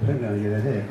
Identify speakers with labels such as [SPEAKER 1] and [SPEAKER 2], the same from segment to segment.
[SPEAKER 1] Prendere le idee,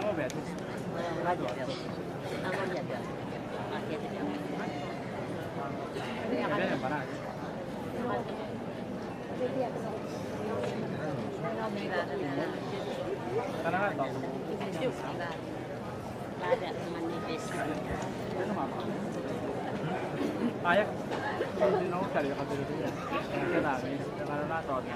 [SPEAKER 2] mau beres. Ada yang mana? Karena kan tahu.
[SPEAKER 3] Ada manifest.
[SPEAKER 2] Ayah, ini nong cari apa dulu ya? Kita ni, karena nato ni.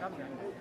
[SPEAKER 4] Amen.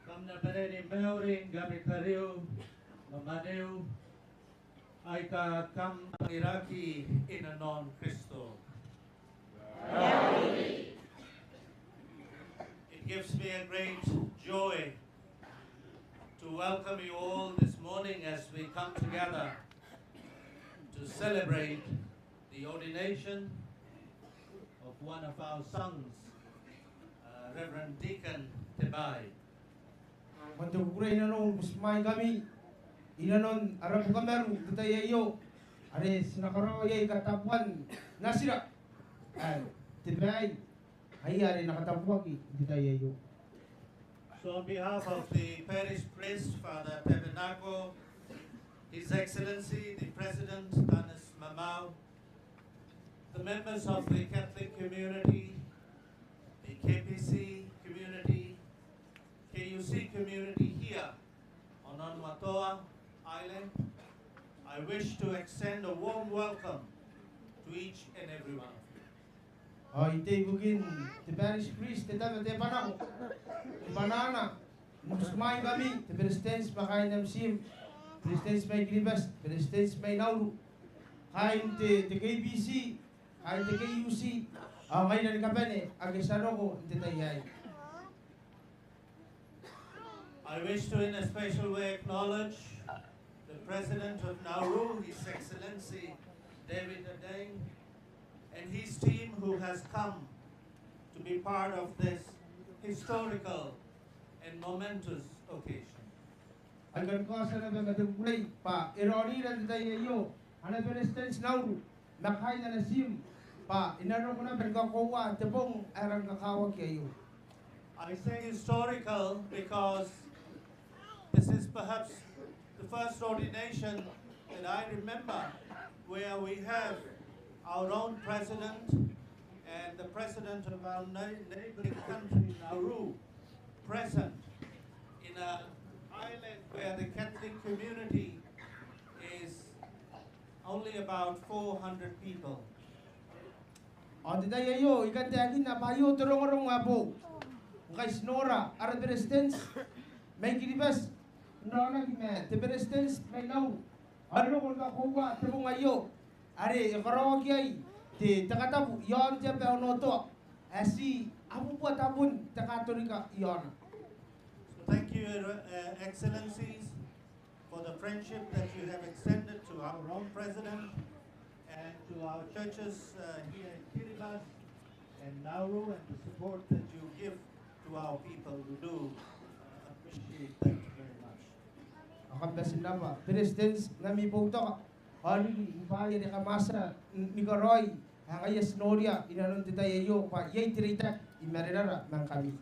[SPEAKER 3] Kam na panay meuring gamit hariw, mamaniw, ay ka kam ang Iraqi inanon Kristo. It gives me a great joy to welcome you all this morning as we come together to celebrate the ordination of one of our sons, Reverend Deacon Tebaai.
[SPEAKER 4] Matugure inanon busmay kami inanon arab kameru tutayayo are sinakaroy Katabuan nasira Tebaai ay are nakatabuagi tutayayo.
[SPEAKER 3] So on behalf of the parish priest, Father Theological, His Excellency, the President, Tanis Mamau, the members of the Catholic community, the KPC community, KUC community here on Onwatoa Island, I wish to extend a warm welcome to each and every one of you.
[SPEAKER 4] Ite bugin the parish priest te panang banana musmay kami the presidents makain sim presidents may gribas presidents may nauru kain te KBC kain te KUC may nan kapane agisano ko te tayay.
[SPEAKER 3] I wish to in a special way acknowledge the President of Nauru, His Excellency David Adeng, and his team who has come to be part of this historical and momentous occasion.
[SPEAKER 4] Agan ko sa nagatugulay pa ironi na tayo ana presidents Nauru makain na sim pa inano ko na berkakowa tebong arang kakawag kayo.
[SPEAKER 3] I say historical because this is perhaps the first ordination that I remember where we have our own president and the president of our neighboring country, Nauru, present in an island where the Catholic community is only about 400 people.
[SPEAKER 4] O tayo ikan tagin na payo turong-turong apo. Kay Snora, ara presidents may kiribas nona kime the presidents may now ano kung kakuha tebong ayo are karawagay ti takatabu yon te peonoto asi abu buat abun takatorika yon.
[SPEAKER 3] So thank you, Excellencies, for the friendship that you have extended to our own president and to our churches here in Kiribati and Nauru, and the support that you give to our people. We do appreciate that very much.
[SPEAKER 4] Akabasin na ba presidents nami punto ali bayan ni kamasa ni Garoy ang ayas Noria inanon tayo pa yay rite imarinara ng kami.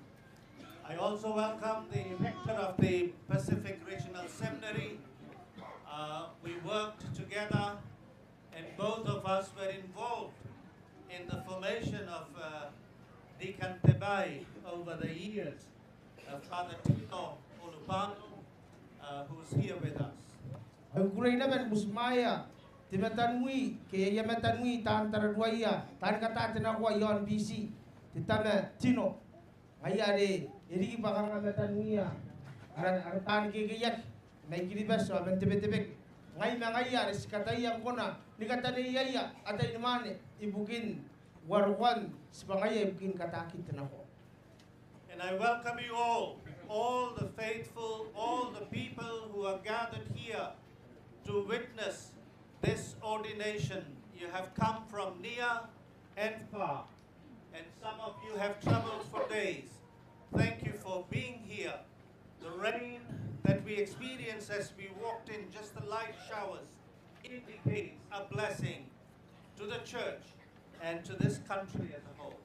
[SPEAKER 3] I also welcome the rector of the Pacific Regional Seminary. We worked together and both of us were involved in the formation of Deacon Tebaai over the years. Father Tito Olupano, who's here with us.
[SPEAKER 4] Ang kuray naman musmaya timatanwi kaya yamatanwi tan taradwaya tan katatin ako yon BC titana Tino ayare iri bakang amatanwiya aratan kigiyat may kiribas so mentebetebek ngay mangayar sikatayang kona ni kataniyaya atay naman ibukin warwan sibangaya ibukin katakit nako.
[SPEAKER 3] And I welcome you all the faithful, all the people who are gathered here to witness this ordination. You have come from near and far, and some of you have traveled for days. Thank you for being here. The rain that we experienced as we walked in, just the light showers, indicates a blessing to the church and to this country as a whole.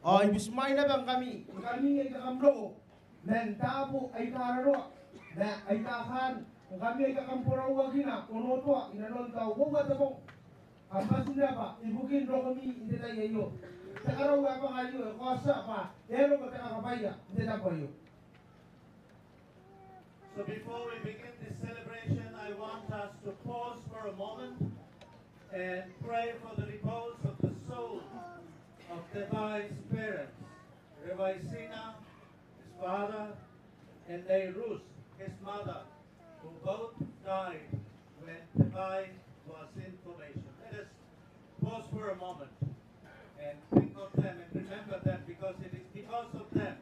[SPEAKER 4] Ibismay na bang kami ay kakamlo, men tabo ay kararo, na ay kakan, kami ay kakampurawa gina, unoto, inanon tao, huwag tabong, ambas na ba, ibukin ro kami, hindi tayo, sa karawa pa kayo, kosa pa, ero ka kakapaya, hindi na kayo.
[SPEAKER 3] So before we begin this celebration, I want us to pause for for a moment and pray for the repose of the soul of Tebaai's parents, Raweaitina, his father, and Neirus, his mother, who both died when Tebaai was in formation. Let us pause for a moment and think of them and remember them, because it is because of them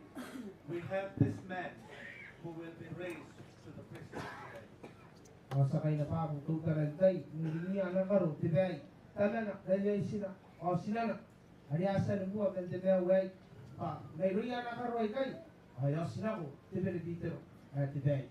[SPEAKER 3] we have this man who will be raised to the priesthood today.
[SPEAKER 4] Sakay na pa kung tutarantay, niliniya na karo, Tebaai, tala na, Raweaitina, o sila na, hariasa na buwan ng Tebaai, niliniya na karo ay kay, ayaw sila ko, Tebaai dito, Tebaai.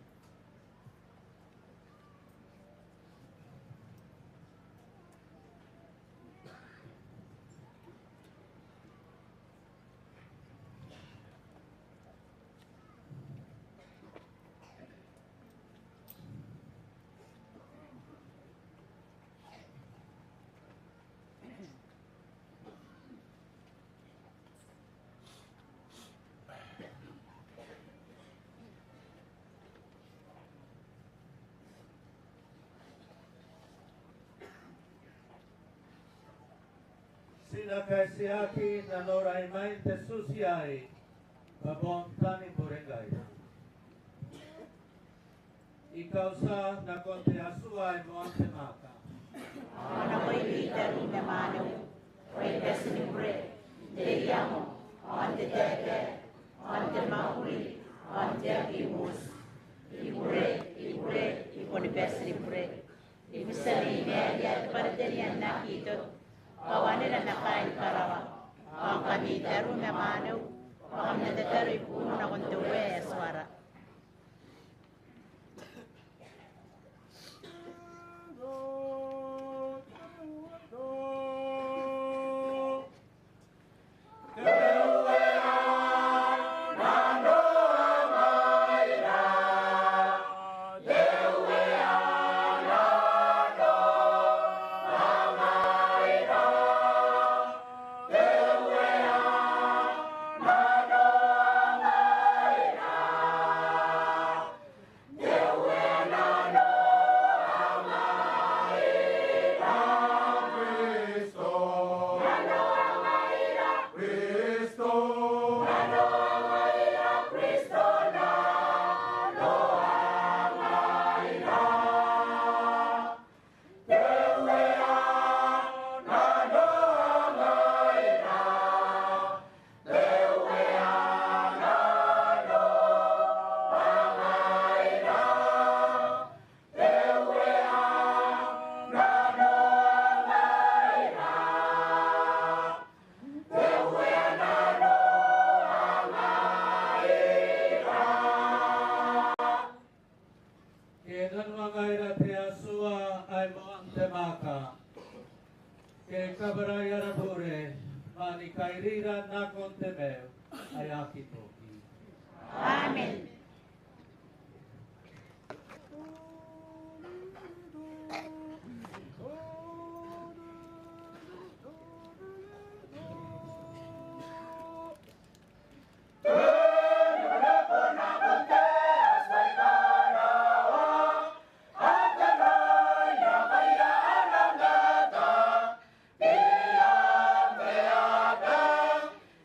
[SPEAKER 3] Sinakaisiaki na noraimain te susiai, babontani borengay. Ikaw sa nakonte asuay mo ang temaka.
[SPEAKER 5] Ana ko'y literal na manaw, ko'y deslibre, deyamo, ante tete, ante mahuli, ante imus, ibre, ikon deslibre, ibisali media, parderian nakito, kawanan na nakain karawa, ang kami daru na manaw, ang nadadaru ipuno na kong tuwe aswara. Amen.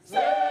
[SPEAKER 6] Say,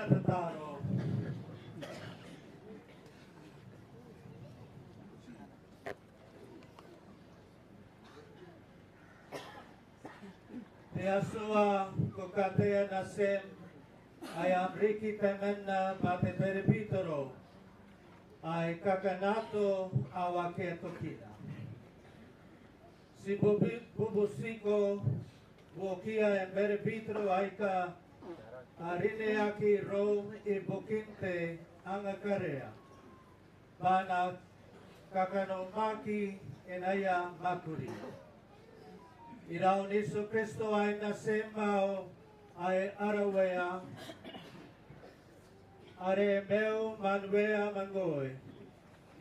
[SPEAKER 3] natataro. Te asua ko katea nasem ay amriki temena pate peripitoro ay kakanato awake tokina. Si bubusiko bukia en peripitoro ay ka arineaki Rome i bukinte ang akarea. Bana kakanomaki enaya makuri. Iraw ni Jesu Kristo ay nasemao ay arawea. Are meu manwea mangoy.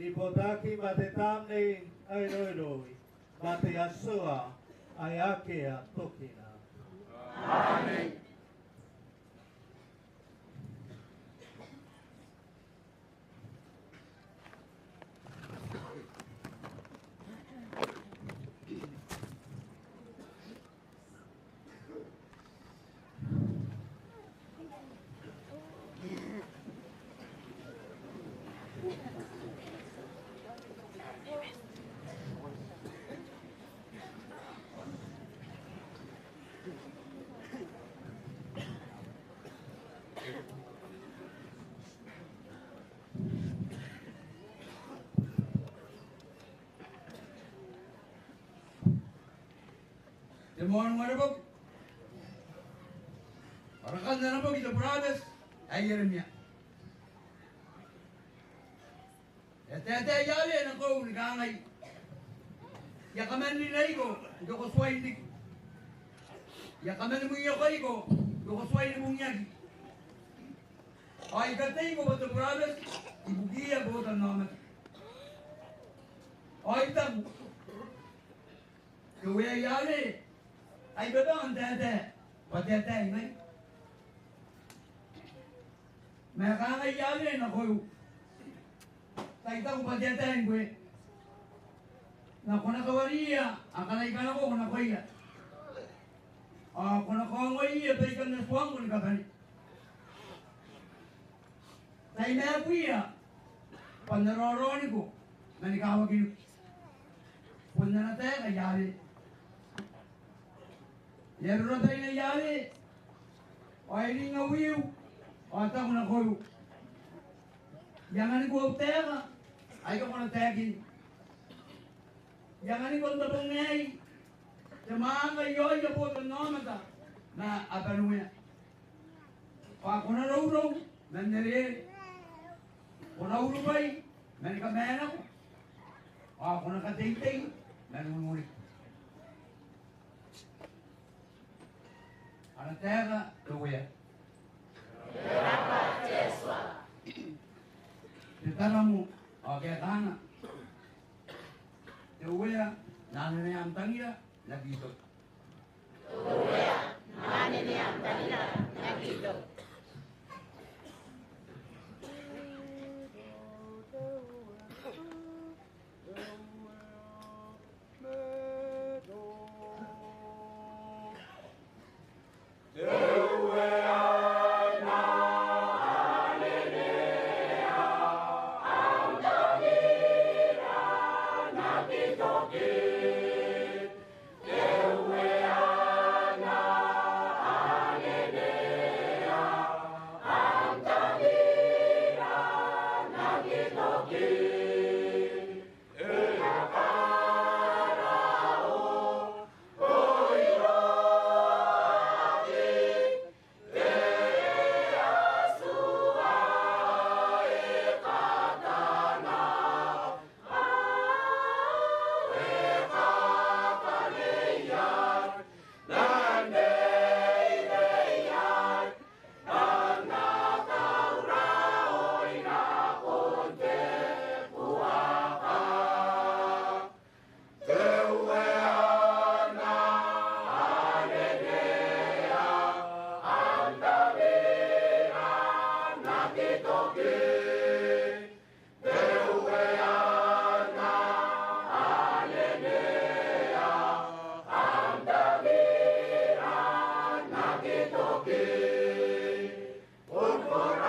[SPEAKER 3] Di bodaki matetamne ay roiroi. Mate asua ay akea tokina.
[SPEAKER 6] Amen. Good morning, wonderful. Orakan na po kita brothers. Ay Jeremia. Ete yale na ko ni kangay. Ya kaman ni ko, do ko sway ni. Ya kaman mo yo ko, do ko sway ni mong yagi. Ay katay ko ba to brothers? Ibugiya ko ta naman. Ay tam. Kuya yale. Ay baba ang dada. Patete ngay. Makakay yale na ko. Taita ko patete ko. Na kuna kawariya, ang kanay kana ko kuna koya. Kuna kawariya tay kan na suwang ko ni kapani. Tay na kuya. Panaroroni ko. Nanikawagin. Punna na tayo kayali. Yero tayo na yali. O ay nga wiw. O ata ko na koyo. Yangan ko tega. Ay ko na tegi. Yangan ko tabong ngay. Tamaang kayo po ito namata. Na atanuya. O ako na raw. Nandirin. O na urubay. Nanikamenak. O ako na kating-ting. Nanungulit. Ana terra doer. Ditaramu oke kana. Doer nane am tangira nagito.
[SPEAKER 5] Doer nane am tangira nagito.
[SPEAKER 6] Por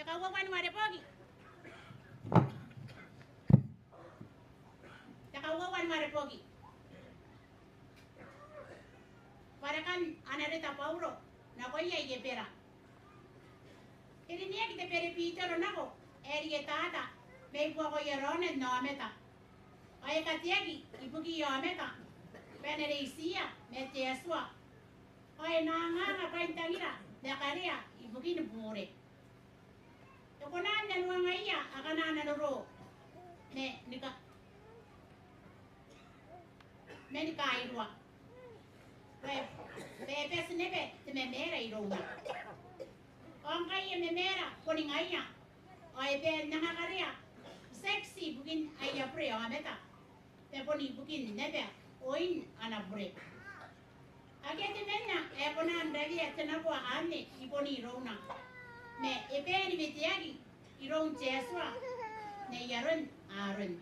[SPEAKER 7] Takawawan maripogi. Takawawan maripogi. Parakan anarita Paulo na koya yepera. Ini niya kita pere Peter nako eri tata me ko yerone no meta. Ay katiagi ibugi yo meta. Penere isia mete aswa. Ay nanga pa intangira dakaria ibugi no bure. Tokonan dan wangaya akana nanoro ne nika menika irwa. Pepe senebe te memera iroma. Ang kaya memera kuning aya. Ay be nakakaria. Sexy bukin aya pre ang meta. Te poni bukin nebe oin ana pre. Agete menna e konan revi tenakwa ane iponi irona. Me ebe ni betiagi iron jeswa ne yaron aron.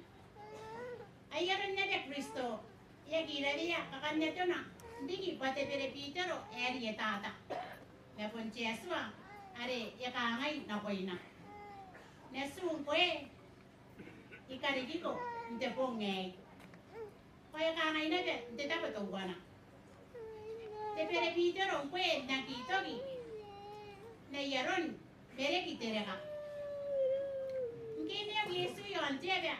[SPEAKER 7] Ayaron nebe Kristo. Yagi revi kakanya tona. Digi pate pere Peter eri tata. Me pon jeswa are yakangai na koina. Nesung koe ikarigiko nte ponge. Koe kangai nebe nte tapato wana. Te pere Peter koe nakitogi. Ne yaron bere kitereka. Ngine Yesu yon jebe.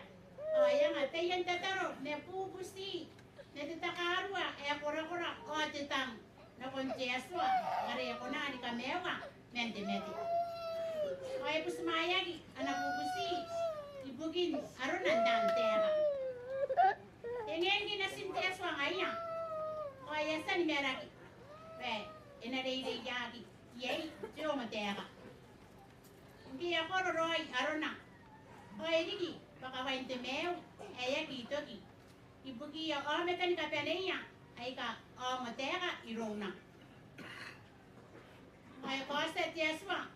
[SPEAKER 7] Ayang atayan tataro ne pupusi. Ne tatakarwa e kora o tetang na konjeswa are ko na ni kamewa mente meti. Ay pusmayagi anak pupusi ibugin aron nandantera. Tengengi na sinteswa ngaya. Ay san meragi. Pe enare yagi. Yei jo matera. Ngi ako roy arona. Ay digi baka wainte meu aya kitoki. Ibugi ya mekan kapeneya ay ka matera irona. Ay kosa tiaswa.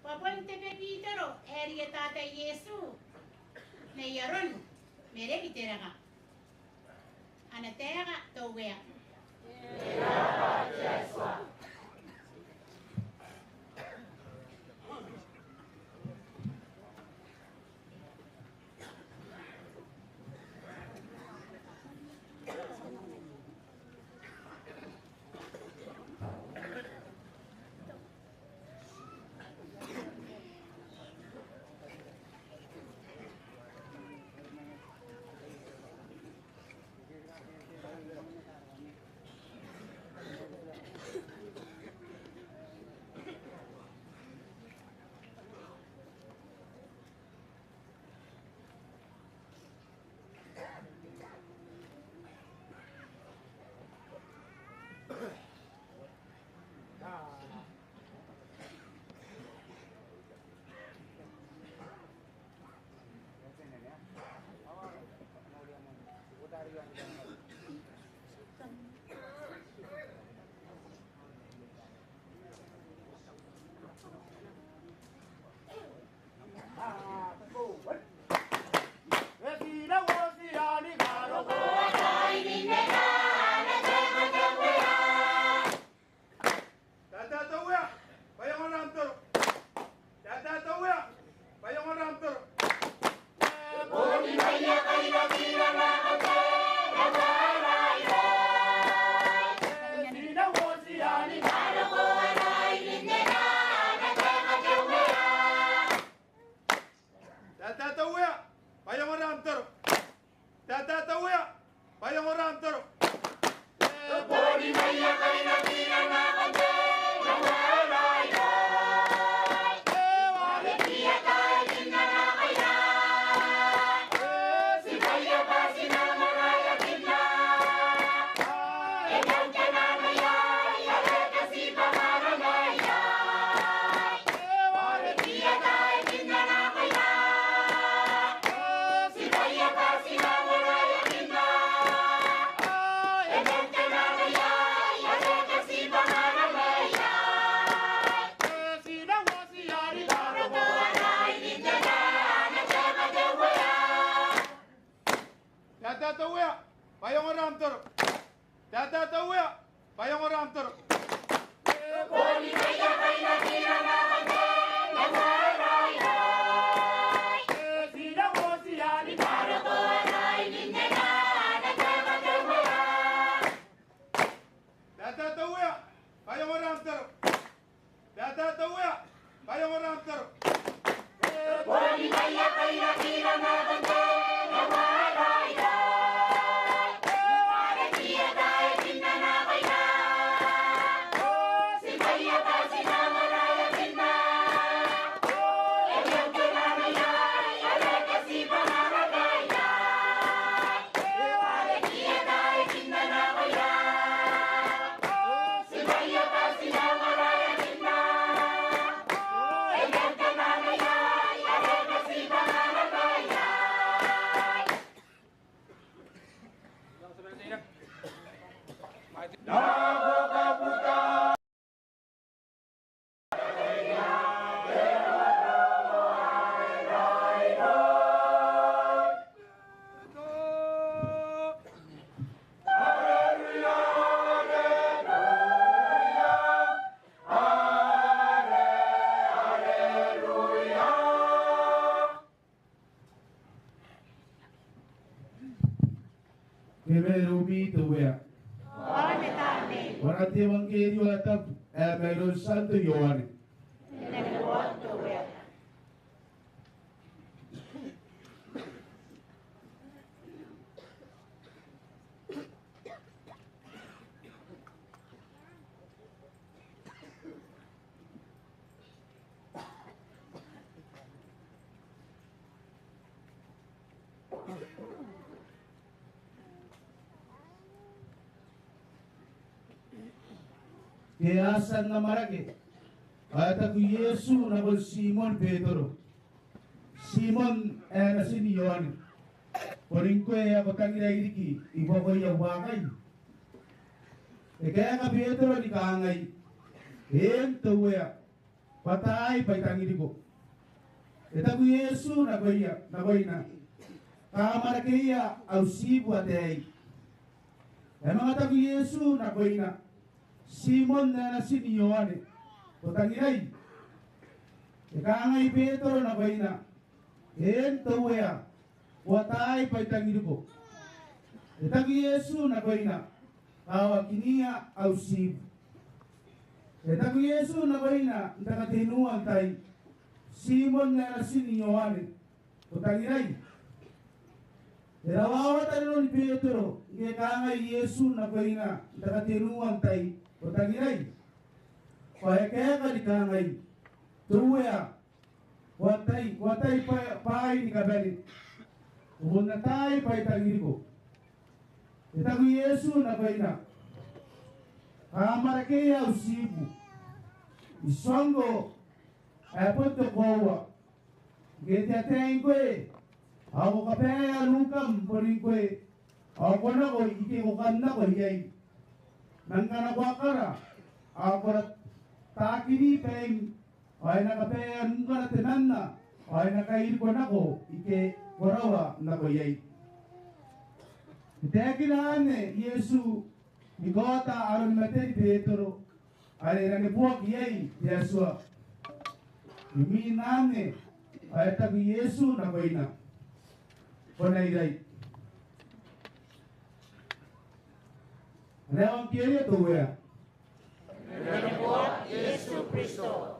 [SPEAKER 7] Papon tepe Peter eri tata Yesu. Ne yaron mere kitera ka. Anatera towea.
[SPEAKER 5] Terapa tiaswa.
[SPEAKER 8] toro. Tata tawya. Bayang oram toro.
[SPEAKER 5] Boli kaya kaya kira na kante, namaray ay. Sila mo siya ni para ko ay ninena nagkakatawya.
[SPEAKER 8] Tata tawya. Bayang oram toro. Tata tawya. Bayang oram toro.
[SPEAKER 5] Boli kaya kaya kira na kante, namaray ay. Para dia tayo ninena kaya.
[SPEAKER 9] Wakati Evangelio atap Melo Santo Yohane. Keasan na marake. Kata ku Yesu na bol Simon Pedro. Simon na sini Yohane. Poring ko ako tangira iriki. Ibo ko iya wakay. Kaya ka Pedro di kaangay. Tuwe patay pay tangiri ko. Eta ku Yesu na goya na. Kamarake iya au sibu atay. Emang kata ku Yesu na goya. Simon na sini Yohane. Potangiray. Ikangay Pedro na bayna. Tuwe watay pay tangiri ko. Eta ku Yesu na bayna. Kawakinia au sibu. Eta ku Yesu na bayna. Ntakatinuan tay. Simon na sini Yohane. Potangiray. Erawawatan ni Pedro. Ikangay Yesu na bayna. Ntakatinuan tay. Potangiray. Kaya ka di kangay. Tuwe watay pay ni kabelit. Ubon na tayo pay tangiri ko. Ita ku Yesu na bayna. Kamarake au sibu. Isongo punto kowa. Gete ateng kwe. Ako kapaya lukam poring kwe. Ako na ko ike ko kanna ko yay. Nangkana wakara. Ako na takini peng. Ay nakapaya nungkana tenanna. Ay nakair ko na ko ike korawa na ko yay. Itekinane Yesu Nikota aron materi Pedro. Ale nani buak yay Yesua. Iminane ay tagi Yesu na bayna. Ponairay. Ano ang kaya tuwe?
[SPEAKER 5] Nani buak Yesu Kristo.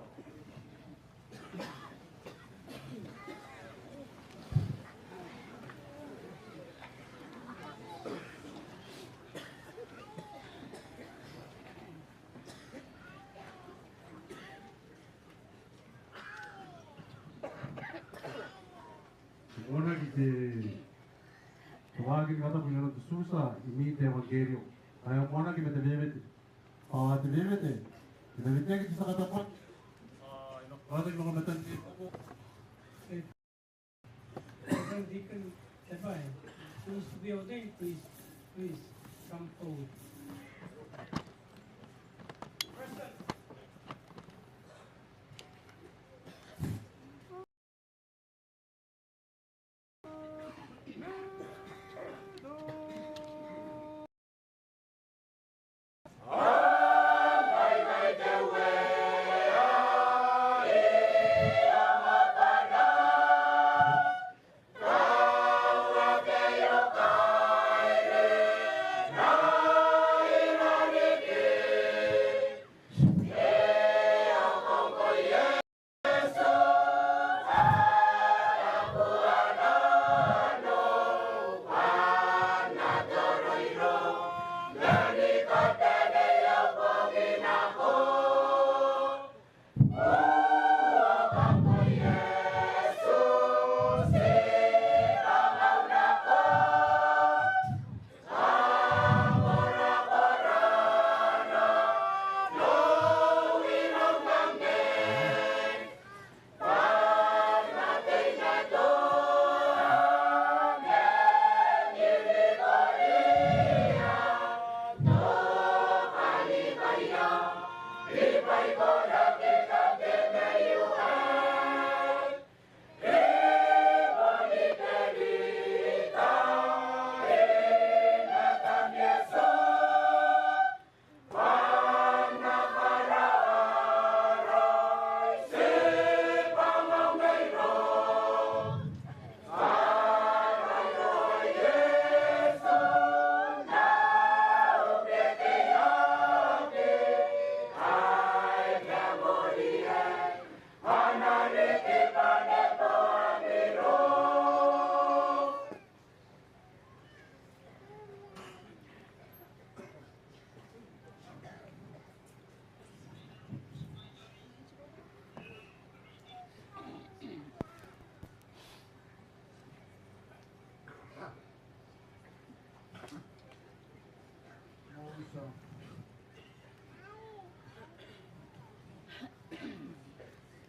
[SPEAKER 1] Ona kita kawagi kata punya tu susah ini Evangelio. Ayam ona kita bebete. Te bebete. Kita bebete kita kata apa? Kalau kita mau metan di
[SPEAKER 2] Deacon Tebaai, who's to be ordained, please come forward.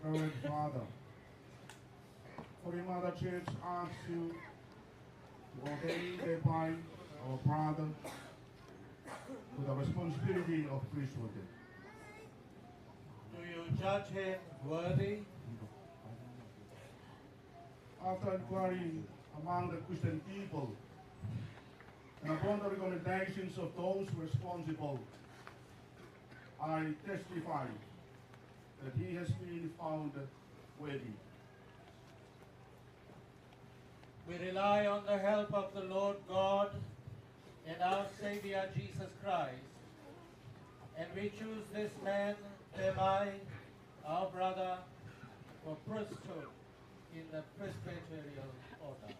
[SPEAKER 9] Reverend Father, Holy Mother Church asks you to ordain Tebaai, our brother, to the responsibility of priesthood.
[SPEAKER 3] Do you judge him worthy?
[SPEAKER 9] After inquiring among the Christian people and upon the recommendations of those responsible, I testify that he has been found worthy.
[SPEAKER 3] We rely on the help of the Lord God and our Savior Jesus Christ, and we choose this man, Tebaai, our brother, for priesthood in the Presbyterial order.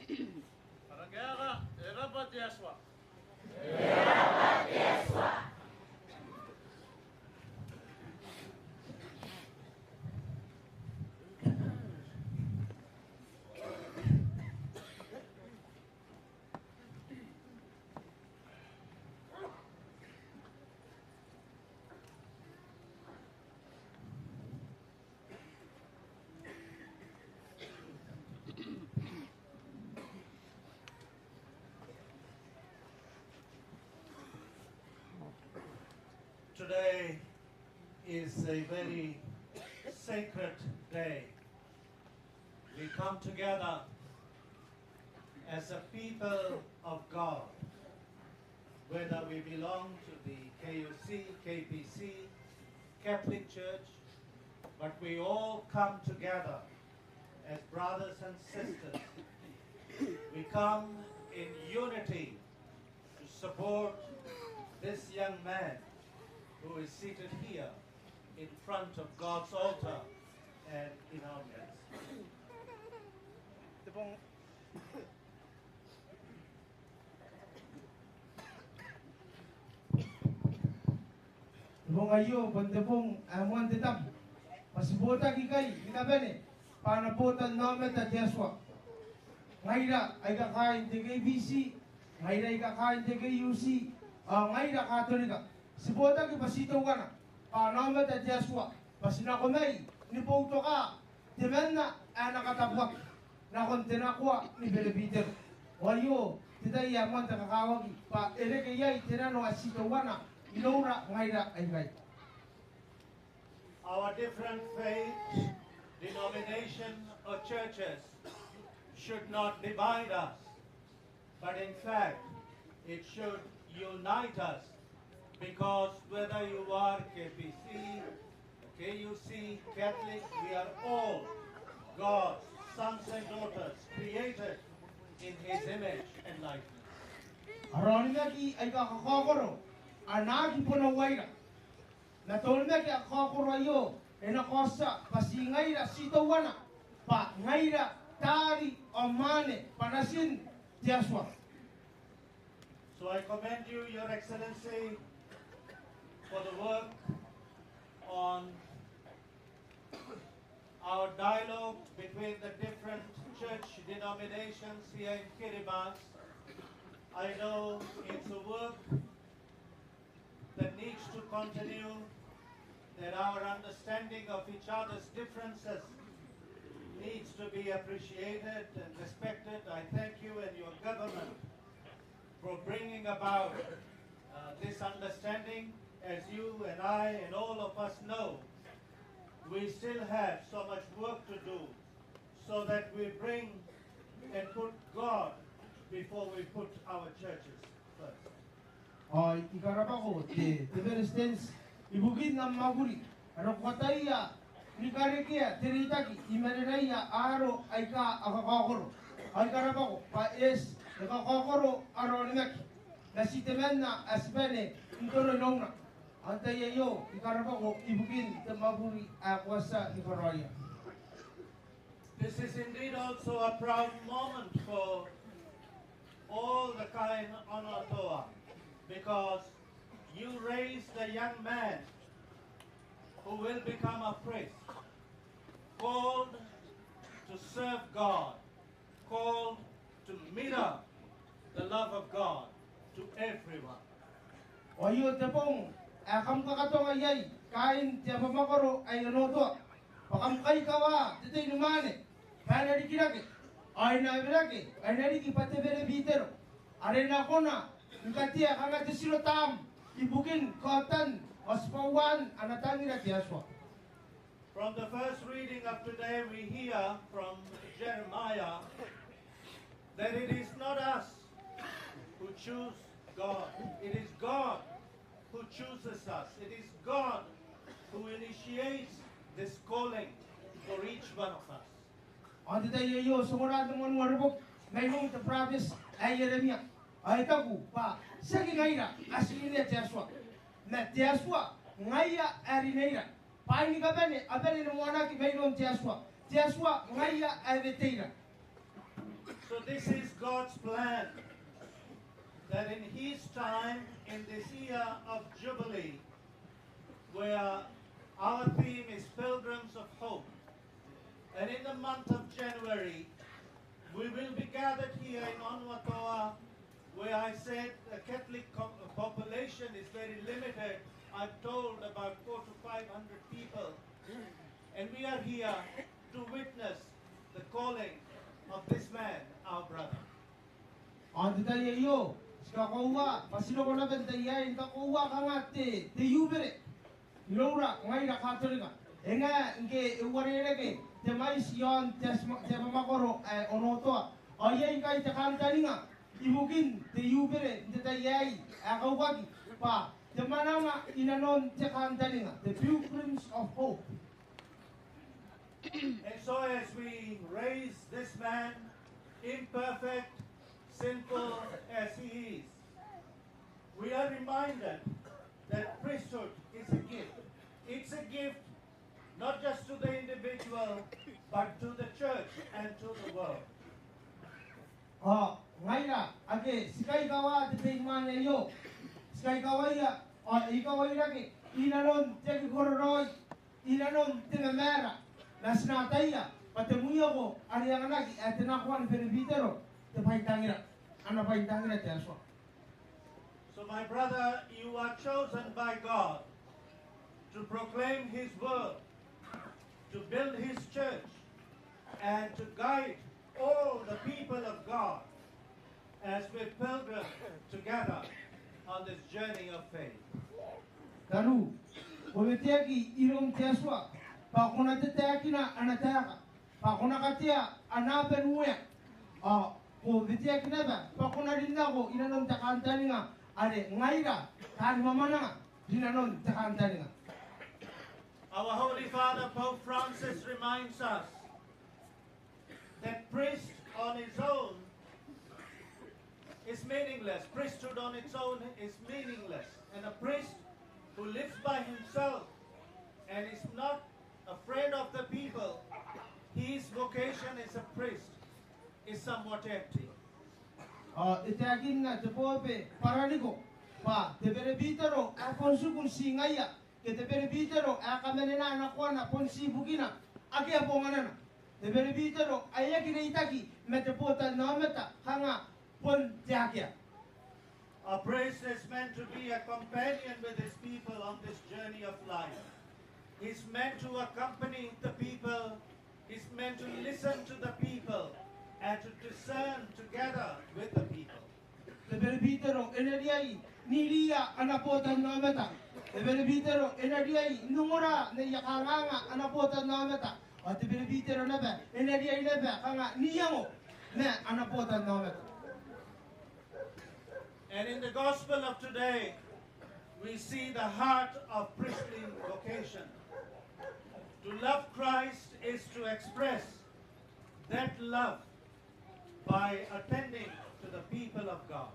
[SPEAKER 3] Today is a very sacred day. We come together as a people of God, whether we belong to the KUC, KPC, Catholic Church, but we all come together as brothers and sisters. We come in unity to support this young man who is seated here in front of God's altar and in our midst.
[SPEAKER 4] Ayo, bantepong amuan tetap. Pasibota kikay, kinabene. Panapotan namin at Yaswa. Ngaira ay kakain de KBC, ngaira ay kakain de KUC, ngaira Katolika. Sibota ki pasito ka na. Panamat at Yaswa. Pasinakomay, ni Pauto ka. Timenna, Katabuan. Nakontinakwa ni Belebiter. Wayo, titay yaman takakawagi. Pa erekayay, tinano asito ka na. Ilaura, ngaira ay ngay.
[SPEAKER 3] Our different faiths, denomination or churches should not divide us, but in fact, it should unite us, because whether you are KPC, KUC, Catholic, we are all God's sons and daughters, created in His image and likeness.
[SPEAKER 4] Aronimaki ay kakakokoro, anaki po na waira. Natolmeki akakokoro ayo, enakosa, pasingayra sitawana, pa ngayra tari omane, panasin, Tiaswa.
[SPEAKER 3] So I commend you, Your Excellency, for the work on our dialogue between the different church denominations here in Kiribati. I know it's a work that needs to continue, that our understanding of each other's differences needs to be appreciated and respected. I thank you and your government for bringing about this understanding. As you and I and all of us know, we still have so much work to do, so that we bring and put God before we put our churches first.
[SPEAKER 4] Ay, ikarabako, te Benestens, ibugin ng maguli. Ano kwataya, ni Karikia, Tiritaki, imananaya, aro, ay ka, akakakoro. Ay karabako, paes, nakakakoro, aronimaki. Nasitemen na, asbene, intoro nona. Antaya yo, ikarabako, ibugin ng maguli, akwasa, ikaraya.
[SPEAKER 3] This is indeed also a proud moment for all the Kain Onatoa, because you raised a young man who will become a priest, called to serve God, called to mirror the love of God to everyone.
[SPEAKER 4] Oyo tepong akam kakatong ayay kain tiapa makoro ay anoto. Pakam kai kawa tete numane. Kana dikirake. Ay na birake. Ay na diki patebere bitero. Are na kona nkatia kanga tesilo tam ibukin kotan ospawan anatangira tiaswa.
[SPEAKER 3] From the first reading of today, we hear from Jeremiah that it is not us who choose God. It is God who chooses us. It is God who initiates this calling for each one of us.
[SPEAKER 4] On the day you sumura the one word may know the promise ay Yeremia. Ay tagu pa sagi ngaira asine tiaswa. Na tiaswa ngaya arineira. Paini kabene abene no mwana ki may know tiaswa. Tiaswa ngaya aveteira.
[SPEAKER 3] So this is God's plan, that in His time, in this year of Jubilee, where our theme is Pilgrims of Hope, and in the month of January, we will be gathered here in Onwatoa, where I said the Catholic population is very limited. I'm told about 400 to 500 people, and we are here to witness the calling of this man, our brother.
[SPEAKER 4] On the day you, Skakawa, Pasino Bentaya, in Takawa, Kamate, the Ubere, Lora, Maida Catholica, Enga, Nke, Warege, the Maison, Temamakoro, Onotoa, Oyenka, the Cantarina, Ibukin, the Ubere, the Dayai, Akawaki, Pa, the Manama, in a non Tecantarina, the Pilgrims of Hope.
[SPEAKER 3] And so as we raise this man, imperfect, sinful as he is, we are reminded that priesthood is a gift. It's a gift not just to the individual, but to the church and to the world.
[SPEAKER 4] Ngaira, ake, Sky Kawa, the Pigman, yo, Sky Kawaya, or Ikawayaki, Inanon, Tekikoroy, Inanon, Timamera. Nasnataya, but the Muyogo, Arianaki, at the Nakwan Peribitero, the Paitangira, and a Paitangira Tesla.
[SPEAKER 3] So my brother, you are chosen by God to proclaim His word, to build His church, and to guide all the people of God as we pilgrim together on this journey of faith.
[SPEAKER 4] Taru, Oveteki, Irum Tesla. Pakuna tetekina anataka. Pakuna katia anapenuya. Ko vitia kinaba. Pakuna rindago inanon takantaninga. Are ngaira kan mamana inanon takantaninga.
[SPEAKER 3] Our Holy Father Pope Francis reminds us that priest on its own is meaningless. Priesthood on its own is meaningless. And a priest who lives by himself and is not a friend of the people, his vocation as a priest is somewhat empty.
[SPEAKER 4] Itagin na tepope paranigo pa teberebitero akonsukun singaya ke teberebitero akamenena nakwana ponsi bugina ake aponganana teberebitero ayakine itaki metepota nameta hanga pon tiakia.
[SPEAKER 3] A priest is meant to be a companion with his people on this journey of life. He's meant to accompany the people. He's meant to listen to the people and to discern together with the people.
[SPEAKER 4] The Berbitero, Enediai, Nilia, Anapota Nameta. The Berbitero, Enediai, Numora, Nayakanga, Anapota Nameta. Or the Berbitero never, Enediai never, Hanga, Niamo, Ne, Anapota Nameta.
[SPEAKER 3] And in the gospel of today, we see the heart of priestly vocation. To love Christ is to express that love by attending to the people of God.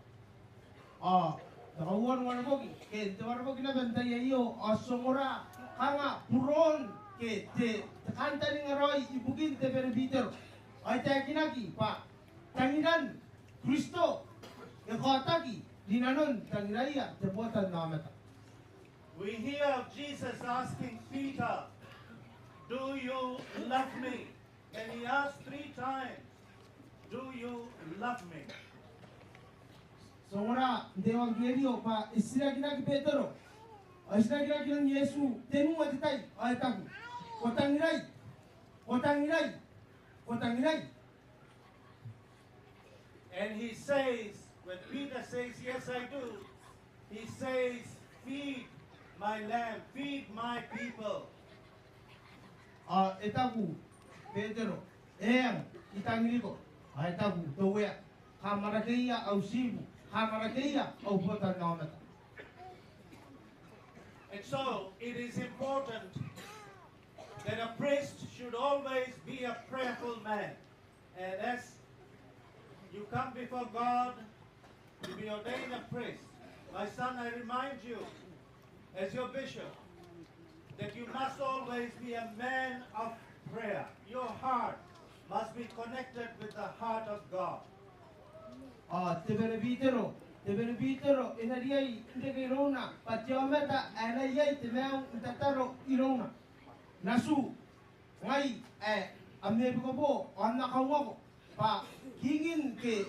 [SPEAKER 4] The one bogi, the one bogi na bentaya yo, Osomora, Hanga, Puron, the kanta ni ngaroi ibugin te presbitero. Ay takinaki pa tangiran Kristo e kotaki dinanon tangiraya te botan namata.
[SPEAKER 3] We hear of Jesus asking Peter, "Do you love me?" And he asked 3 times, "Do you love me?"
[SPEAKER 4] So ora de evangelio pa isira kinaki Petero. Isira kinaki ng Yesu tenu matitai ay taku. Kotangirai. Kotangirai. Kotangirai.
[SPEAKER 3] And he says, when Peter says, "Yes, I do," he says, "Feed my lamb, feed my people."
[SPEAKER 4] Etaku Petero itangiriko etaku towe kamarakeia au sibu kamarakeia au botan namata.
[SPEAKER 3] And so it is important that a priest should always be a prayerful man. And as you come before God to be ordained a priest, my son, I remind you, as your bishop, that you must always be a man of prayer. Your heart must be connected with the heart of God.
[SPEAKER 4] Te benefitero enariai integrona patiometa anayai te meau tataro irona. Nasu ngai amebikobo anakawako pa kingin ke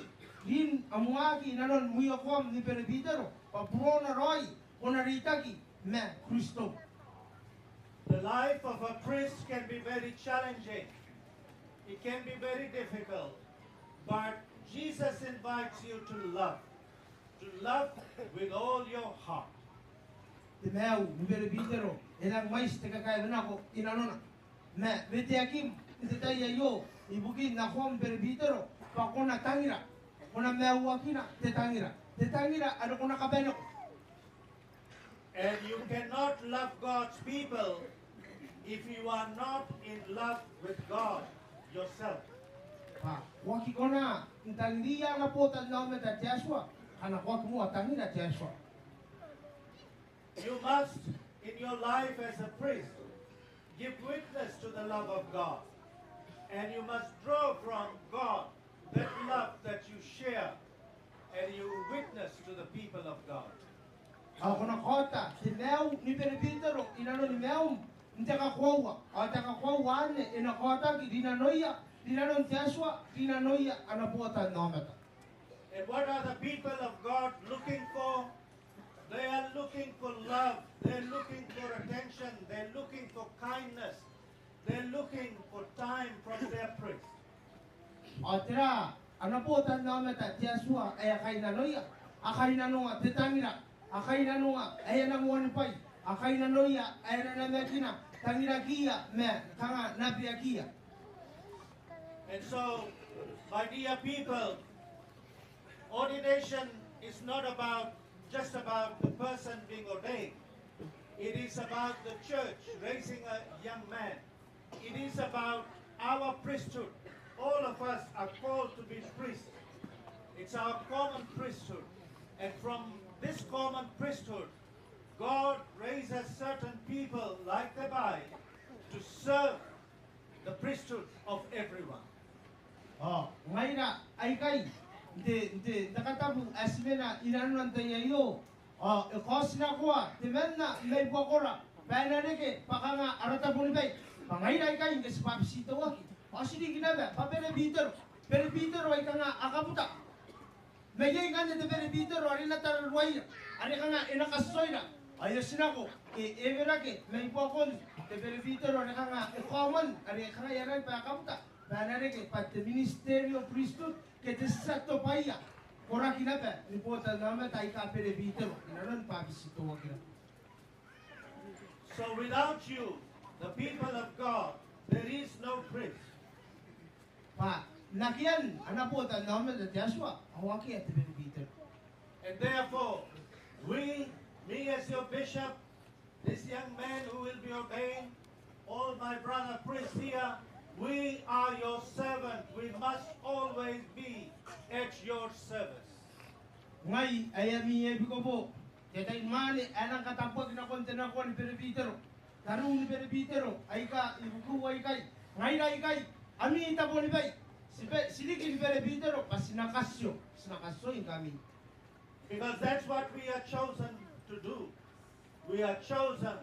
[SPEAKER 4] rin amuaki nanon muyokom ni benefitero pa prona roi onaritaki me Kristo.
[SPEAKER 3] The life of a priest can be very challenging. It can be very difficult. But Jesus invites you to love with all your heart.
[SPEAKER 4] Te meau ni benefitero enang mais te kakai benako inanona. Me vetiakim itetai yo ibukin na kom benefitero pa kona tangira. Kona meau wakina te tangira. Te tangira ano kona kabenako.
[SPEAKER 3] And you cannot love God's people if you are not in love with God yourself.
[SPEAKER 4] Waki kona intangia na pota nome ta Joshua ana waki mo tangira Joshua.
[SPEAKER 3] You must, in your life as a priest, give witness to the love of God. And you must draw from God that love that you share and you witness to the people of God.
[SPEAKER 4] Ako na kota, si Meo ni Benefitero, inano ni Meo, ntaka kwawa, ataka kwawa ane, inakota ki dinanoia, dinanon Joshua, dinanoia, anapuata nometa.
[SPEAKER 3] And what are the people of God looking for? They are looking for love, they're looking for attention, they're looking for kindness, they're looking for time from their priest.
[SPEAKER 4] Atira, anapuata nometa, Joshua, ay kainanoia, akainanoa, tetangira, akaina noa ayana muan pai akaina noia ayana na mekina tangira kia me tanga napia kia.
[SPEAKER 3] And so, my dear people, ordination is not just about the person being ordained. It is about the church raising a young man. It is about our priesthood. All of us are called to be priests. It's our common priesthood. And from this common priesthood, God raises certain people like Tebaai to serve the priesthood of everyone.
[SPEAKER 4] Ngaira aikai de nakatabu asmena inanuan tayayo ekosina kwa temenna leipokora banareke pakanga aratabuni bai pangaira aikai nge spapsito waki asidi ginabe papere Peter waikanga akaputa Megay nga de Benefitero arina tarwaya ari kanga inakasoira ayosinako everake may pokon de Benefitero ari kanga common ari kanga yaran pa kamuta banareke pat ministerio priesthood que desato paya ora kinapa ripota nama tai ka Benefitero inaron pa bisito wakira.
[SPEAKER 3] So without you, the people of God, there is no priest.
[SPEAKER 4] Nakian anapota nama de Joshua awaki at Benefitero.
[SPEAKER 3] And therefore, me as your bishop, this young man who will be ordained, all my brother priests here, we are your servant. We must always be at your service.
[SPEAKER 4] Ngai ayami ebikobo tetai mane anang katapot na kontena ko ni Benefitero Tarung ni presbitero, aika ibuku aikai, ngaira aikai, ami itaboni bai. Siliki ni presbitero, pasinakasyo in kami.
[SPEAKER 3] Because that's what we are chosen to do. We are chosen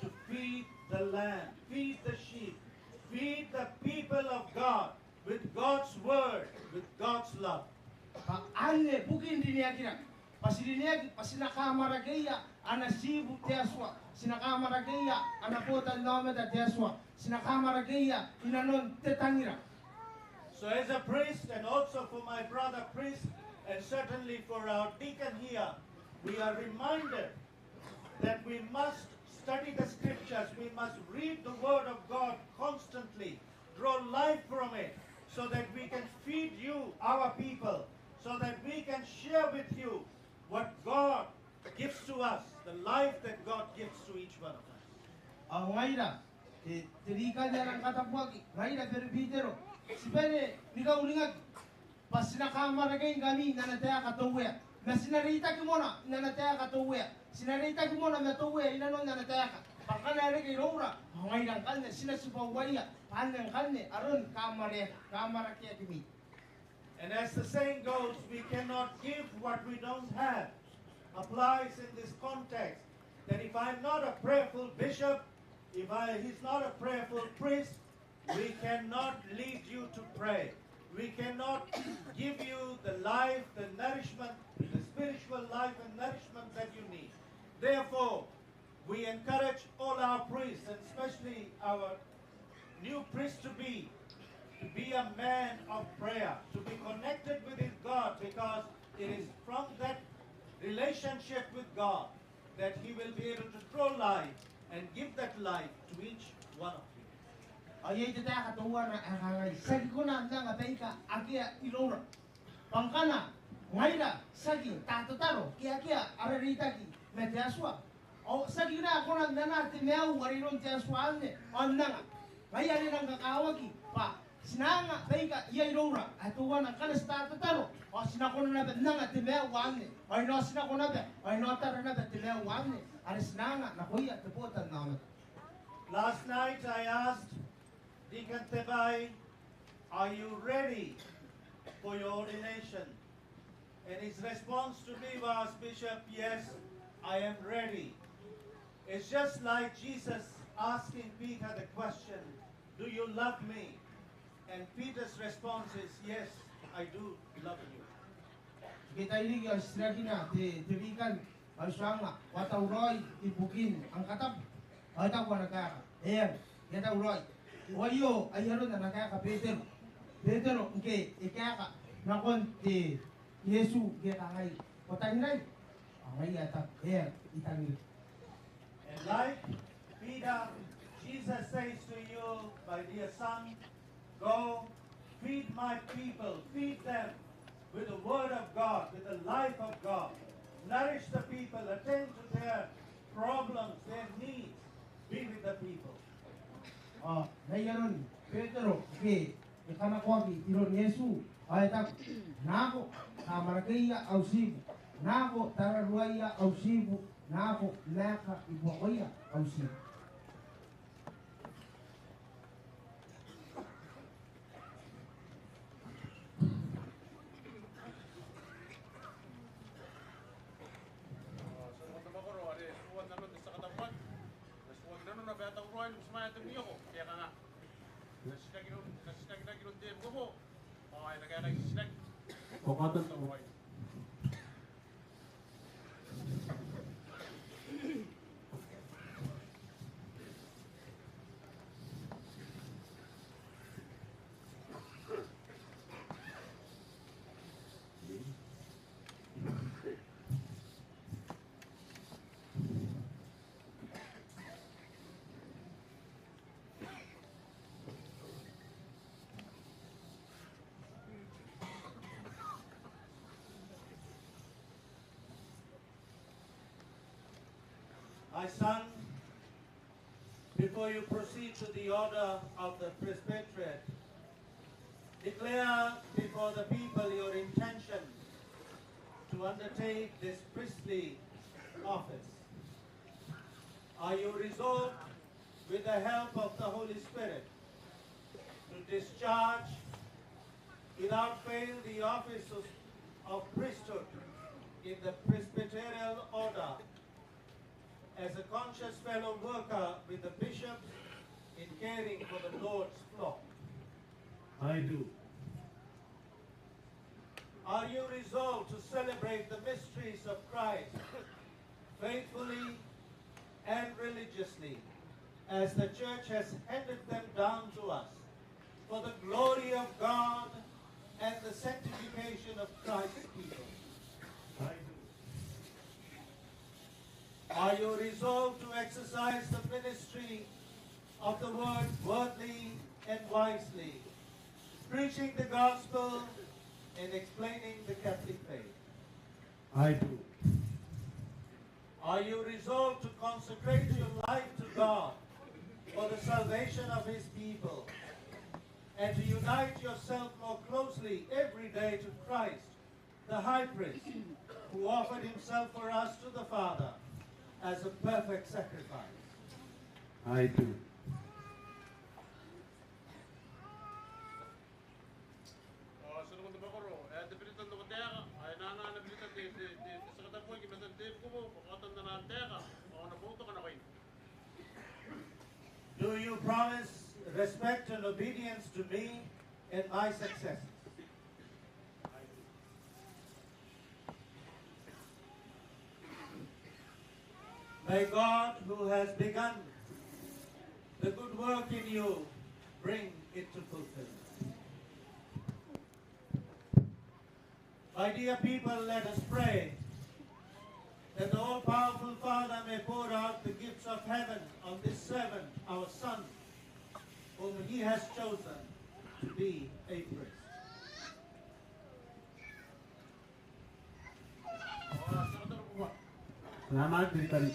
[SPEAKER 3] to feed the lamb, feed the sheep, feed the people of God with God's word, with God's love.
[SPEAKER 4] Ane bukin diniakira. Pasidiniaki, pasinakamaragaya, anasibu teaswa, sinakamaragaya, anapota nomeda teaswa, sinakamaragaya, inanon tetangira.
[SPEAKER 3] So as a priest, and also for my brother priest, and certainly for our deacon here, we are reminded that we must study the scriptures, we must read the word of God constantly, draw life from it, so that we can feed you, our people, so that we can share with you what God gives to us, the life that God gives to each one of us.
[SPEAKER 4] Ang ngaira, Riikan yan ang Katabuan, ngaira presbitero, sipene, ikaw ulingag, pas sinakamaragay kami na nataya katuwe, na sinarita ki mona na nataya katuwe, sinarita ki mona na tuwe, inanon na nataya ka, pagkanari kay Rora, ngairang kalne, sinasipawaya, panang kalne, aron kamarakya kimi.
[SPEAKER 3] And as the saying goes, we cannot give what we don't have. Applies in this context that if I'm not a prayerful bishop, if he's not a prayerful priest, we cannot lead you to pray. We cannot give you the life, the nourishment, the spiritual life and nourishment that you need. Therefore, we encourage all our priests, and especially our new priest to be a man of prayer, to be connected with his God, because it is from that relationship with God that he will be able to draw life and give that life to each one of you.
[SPEAKER 4] Ayay tata katuwa na akangay, sagi ko na nga ka, akia ilora. Pangkana, ngaira, sagi, tatotaro, kia, ararita ki, meteaswa. O sagi na ako na nanati meaw, wariron teaswa ane, on nga. Ngaya rin ang kakawagi, pa, sinanga, ka, iya ilora, atuwa na kanas tatotaro. O sinako na nabe, nga timea wane. O ino sinako nabe, o ino tara nabe, timea wane. Aris nanga, nakuya, teputan naman.
[SPEAKER 3] Last night I asked Deacon Tebaai, are you ready for your ordination? And his response to me was, Bishop, yes, I am ready. It's just like Jesus asking Peter the question, do you love me? And Peter's response is, yes, I do love you.
[SPEAKER 4] Kita ini yang siragi na Riikan ay sanga watauroy ibukin ang katab ay tawa nakaka kita uroy wayo ay haron na nakaka Pedro ke ikaka nakon ti Yesu kita ngay potangay ay ata itangil.
[SPEAKER 3] And like Peter, Jesus says to you, my dear son, go feed my people, feed them with the word of God, with the life of God. Nourish the people, attend to their problems, their needs. Be with the people.
[SPEAKER 4] Ngayon, Pedro, ke ikanakwagi iron Yesu ay tak nako kamaragaya au sibu nako tararuaya au sibu nako naka ibukoya au sibu.
[SPEAKER 1] Pokatan tayo.
[SPEAKER 3] My son, before you proceed to the order of the presbyterate, declare before the people your intention to undertake this priestly office. Are you resolved with the help of the Holy Spirit, to discharge without fail the office of priesthood in the Presbyterial order as a conscious fellow worker with the bishops in caring for the Lord's flock.
[SPEAKER 1] I do.
[SPEAKER 3] Are you resolved to celebrate the mysteries of Christ faithfully and religiously as the Church has handed them down to us for the glory of God and the sanctification of Christ's people?
[SPEAKER 1] I do.
[SPEAKER 3] Are you resolved to exercise the ministry of the word worthily and wisely, preaching the gospel and explaining the Catholic faith?
[SPEAKER 1] I do.
[SPEAKER 3] Are you resolved to consecrate your life to God for the salvation of His people, and to unite yourself more closely every day to Christ, the High Priest, who offered Himself for us to the Father as a perfect sacrifice?
[SPEAKER 1] I do.
[SPEAKER 3] Do you promise respect and obedience to me and my successors? May God, who has begun the good work in you, bring it to fulfillment. My dear people, let us pray that the all-powerful Father may pour out the gifts of heaven on this servant, our son, whom He has chosen to be a priest.
[SPEAKER 1] Salamat, Riikan.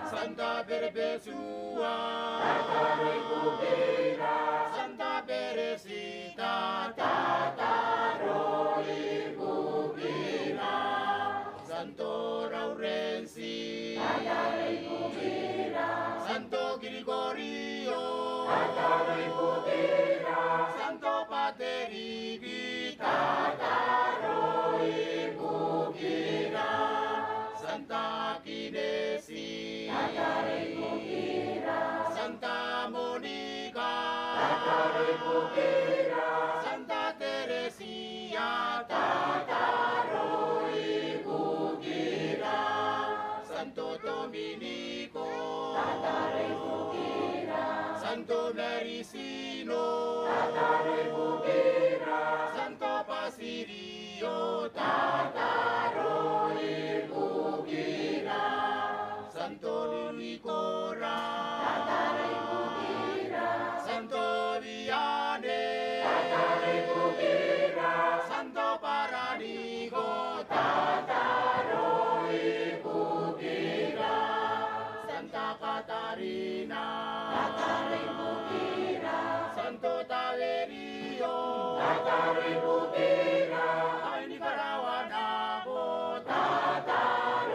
[SPEAKER 10] Santa Perpetua, Santa Peresita, Tataro Ibukina, Santo Laurensi, Santo Gregorio, Santa Teresia, Tataroi Bukira, Santo Dominico, Tataroi Bukira, Santo Mericino, Tataroi Bukira, Santo Basirio, Tataroi Bukira, Santo Nicora, Tataroi Bukira, Santo Viane, Tataroi Bukira, Santo Paranico, Tataroi Bukira, Santa Catarina, Tataroi Bukira, Santo Taverio, Tataroi Bukira, ay Nicaraguanabo, Tataroi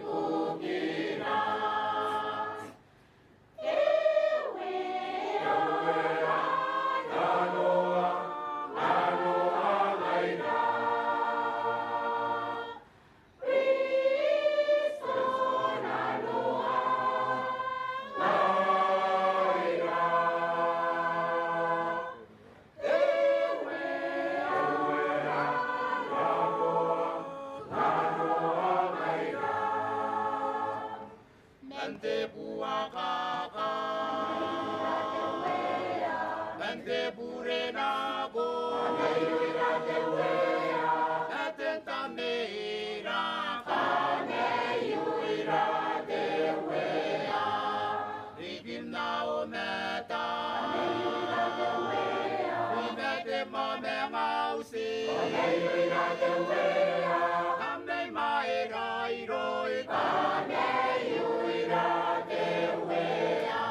[SPEAKER 10] Bukira. Mente buakaka, mente burenago, mente tameira, kaneyuira dewea, ribim na ometa, ribete mamengausi, kamne maera iroi kaneyuira dewea.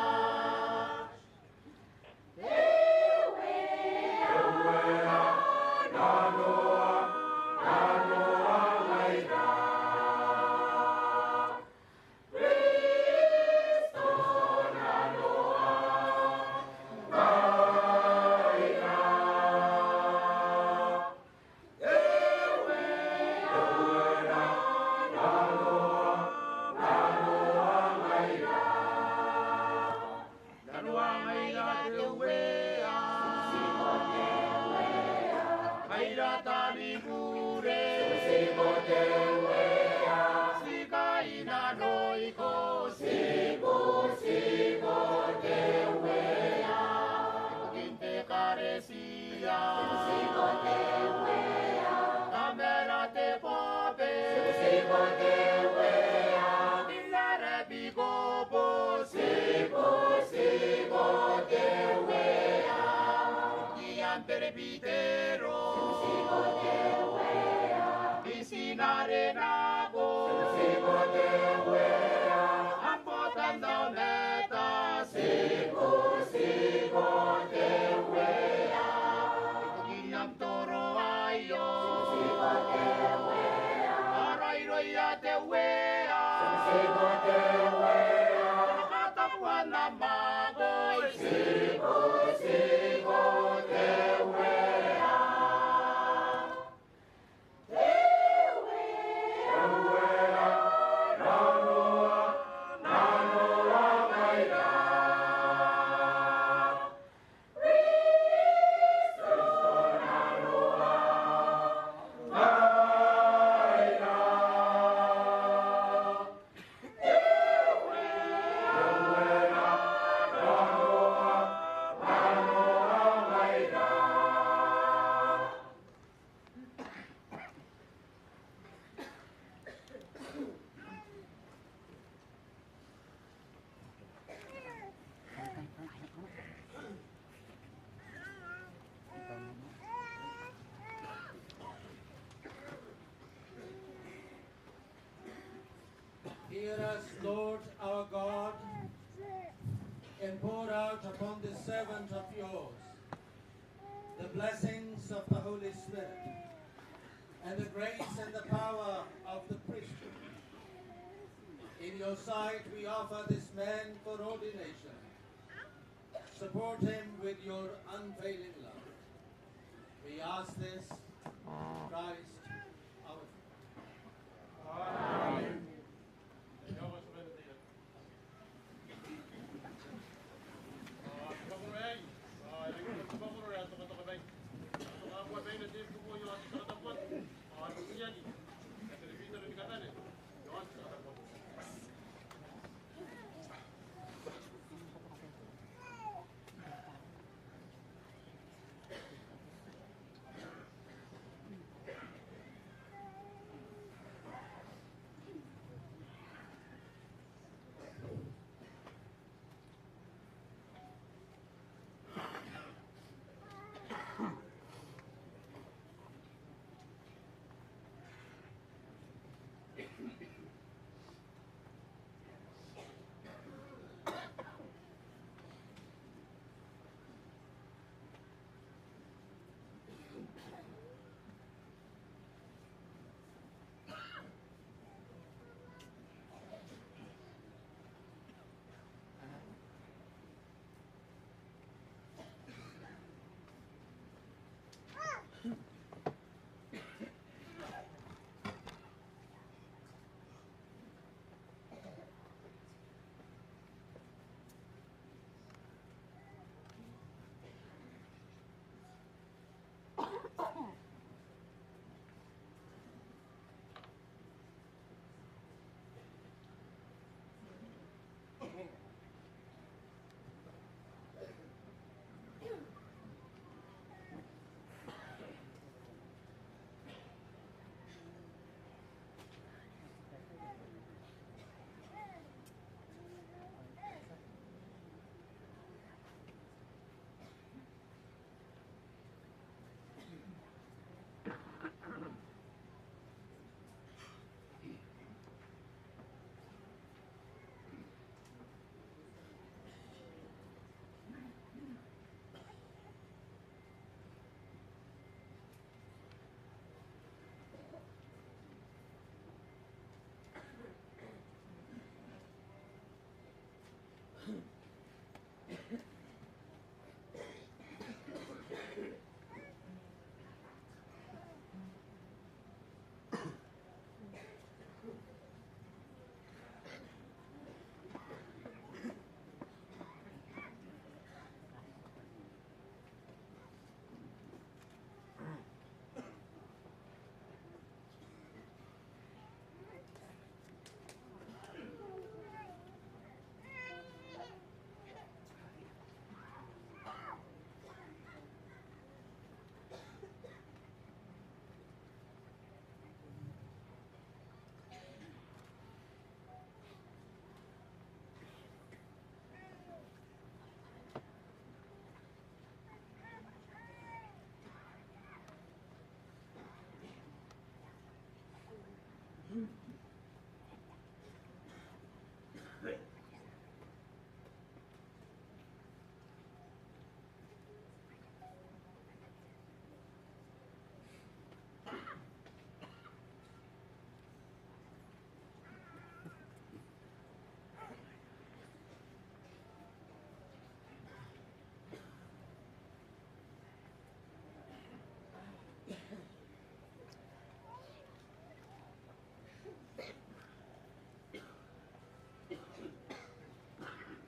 [SPEAKER 10] Katabuan na magoy, sigo, sigo, dewea.
[SPEAKER 3] Hear us, Lord our God, and pour out upon this servant of yours the blessings of the Holy Spirit and the grace and the power of the priesthood. In your sight we offer this man for ordination. Support him with your unfailing love. We ask this in Christ our Lord. Amen. Amen.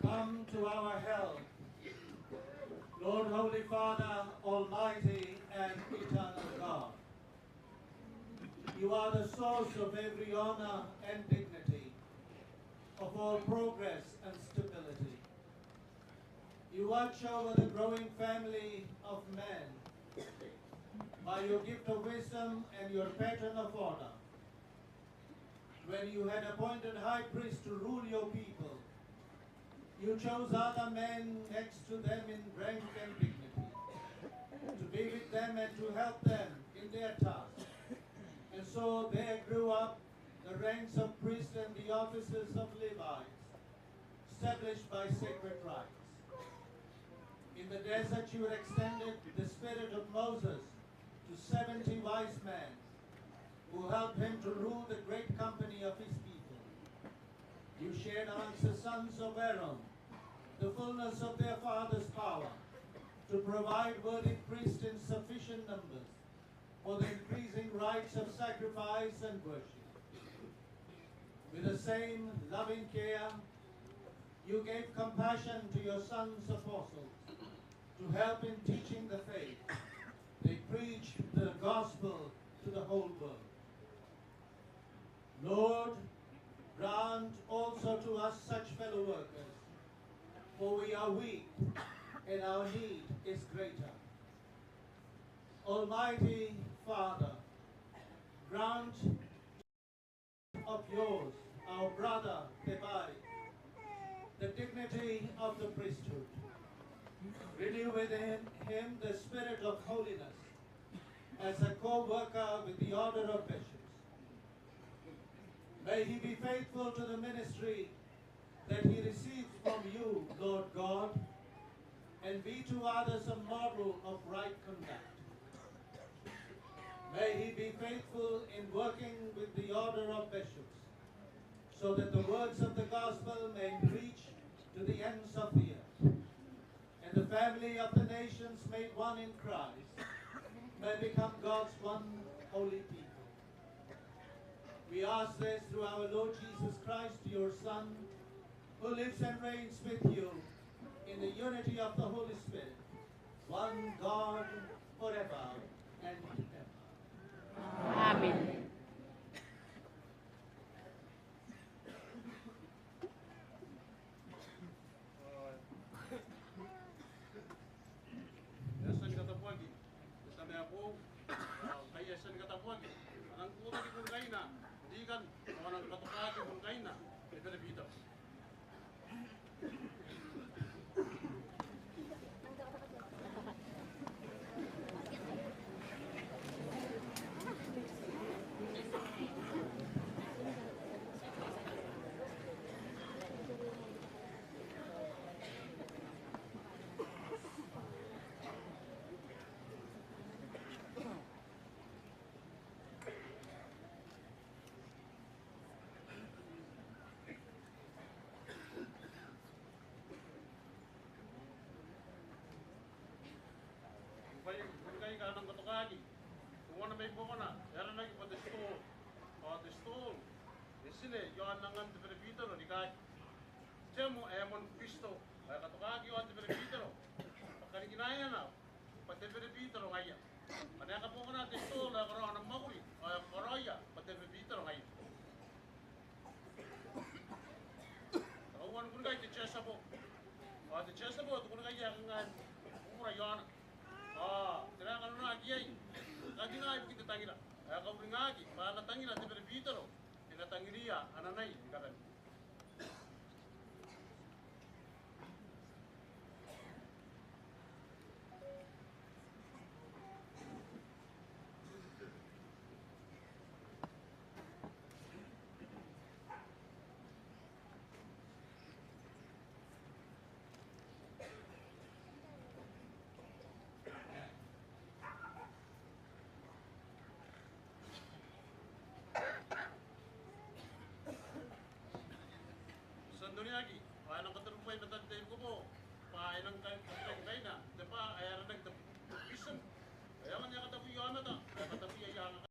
[SPEAKER 3] Come to our help, Lord Holy Father, Almighty and eternal God. You are the source of every honor and dignity, of all progress and stability. You watch over the growing family of men by your gift of wisdom and your pattern of order. When you had appointed high priests to rule your people, you chose other men next to them in rank and dignity, to be with them and to help them in their task. And so there grew up the ranks of priests and the offices of Levites, established by sacred rites. In the desert you extended the spirit of Moses to 70 wise men, who helped him to rule the great company of his people. You shared amongst the sons of Aaron the fullness of their father's power to provide worthy priests in sufficient numbers for the increasing rites of sacrifice and worship. With the same loving care, you gave compassion to your sons apostles to help in teaching the faith. They preached the gospel to the whole world. Lord, grant also to us such fellow workers, for we are weak and our need is greater. Almighty Father, grant of yours, our brother Tebaai, the dignity of the priesthood. Renew within him the spirit of holiness as a co-worker with the order of bishops. May he be faithful to the ministry that he receives from you, Lord God, and be to others a model of right conduct. May he be faithful in working with the order of bishops, so that the words of the gospel may reach to the ends of the earth, and the family of the nations made one in Christ may become God's one holy people. We ask this through our Lord Jesus Christ, your Son, who lives and reigns with you in the unity of the Holy Spirit, one God forever and ever.
[SPEAKER 5] Amen.
[SPEAKER 8] Yasan Katabuan, isame ako, kay Yasan Katabuan, ang kuta di kung kaina, di kan, ang katukaki kung kaina, ito na bito. Kung ka ng katukaki, kung ano may buko na, yaran lagi pa destol, destol, isine, yoan nangan de Filipino, ni kay, Jemo emon Cristo, katukaki yoan de Filipino, pagkali ginaya na, pati Filipino ngaya, manaya ka buko na destol, karoon ng makuri, karoya, pati Filipino ngaya. Kawan kun kay tichesa po, tichesa po, kun kay yang umura yoan. Tira kan na agiyay. Lagi na ay kita tangila. Ay ka bringagi, para tangila de Filipino. Ina tangilia ananay kadan. Lagi, paano ka talumpay matantay ko po? Paano kain na? Diba, ayaran nagtapisan. Kaya nga niya katapiyan na ta. Kaya katapiyan ka.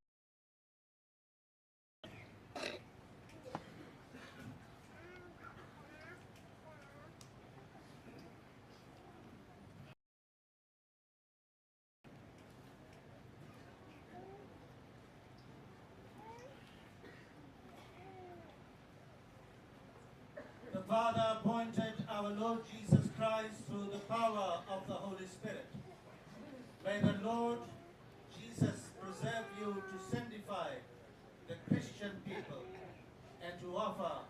[SPEAKER 3] The Father appointed our Lord Jesus Christ through the power of the Holy Spirit. May the Lord Jesus preserve you to sanctify the Christian people and to offer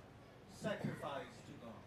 [SPEAKER 3] sacrifice to God.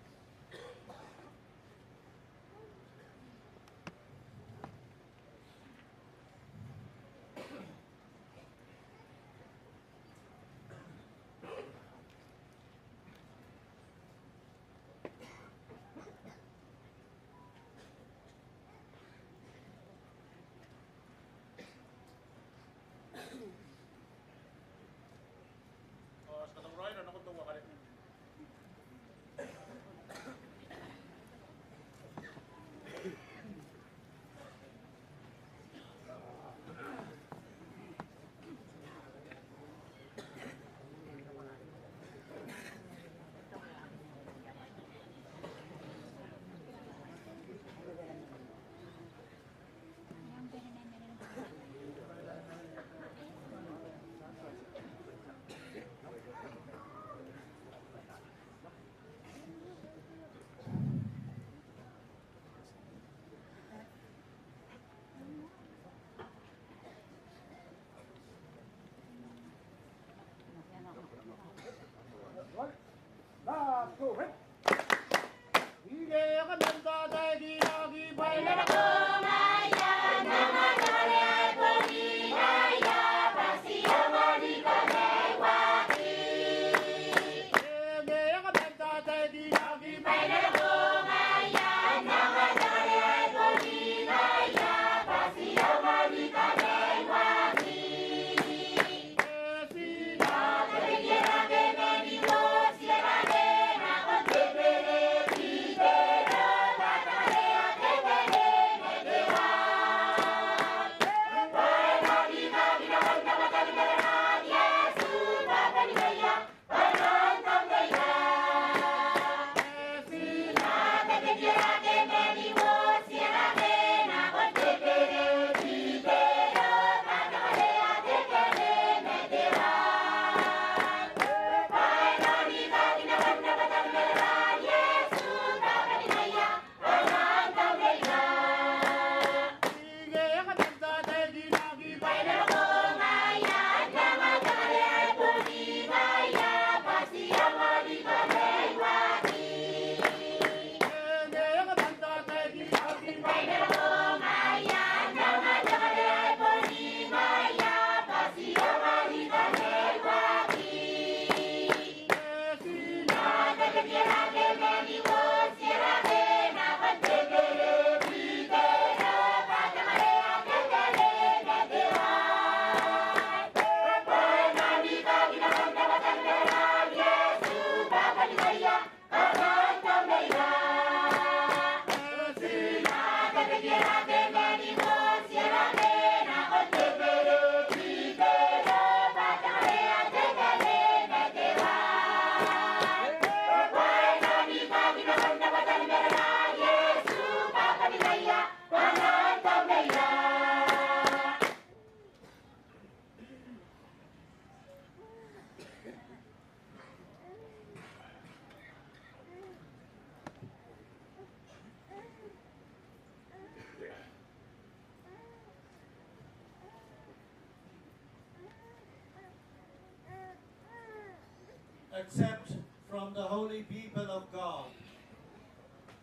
[SPEAKER 3] accept from the holy people of God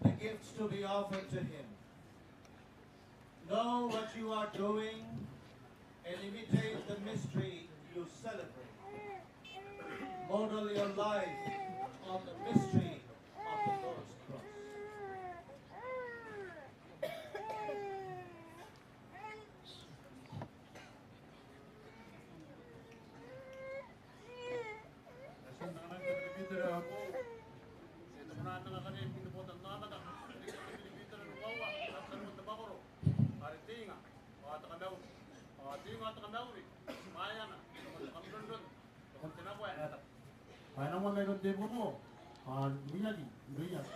[SPEAKER 3] the gifts to be offered to him. Know what you are doing and imitate the mystery you celebrate. Model your life on the mystery of the Lord's cross.
[SPEAKER 1] Kaya naman mayroon din mo, miyagi, miyagi.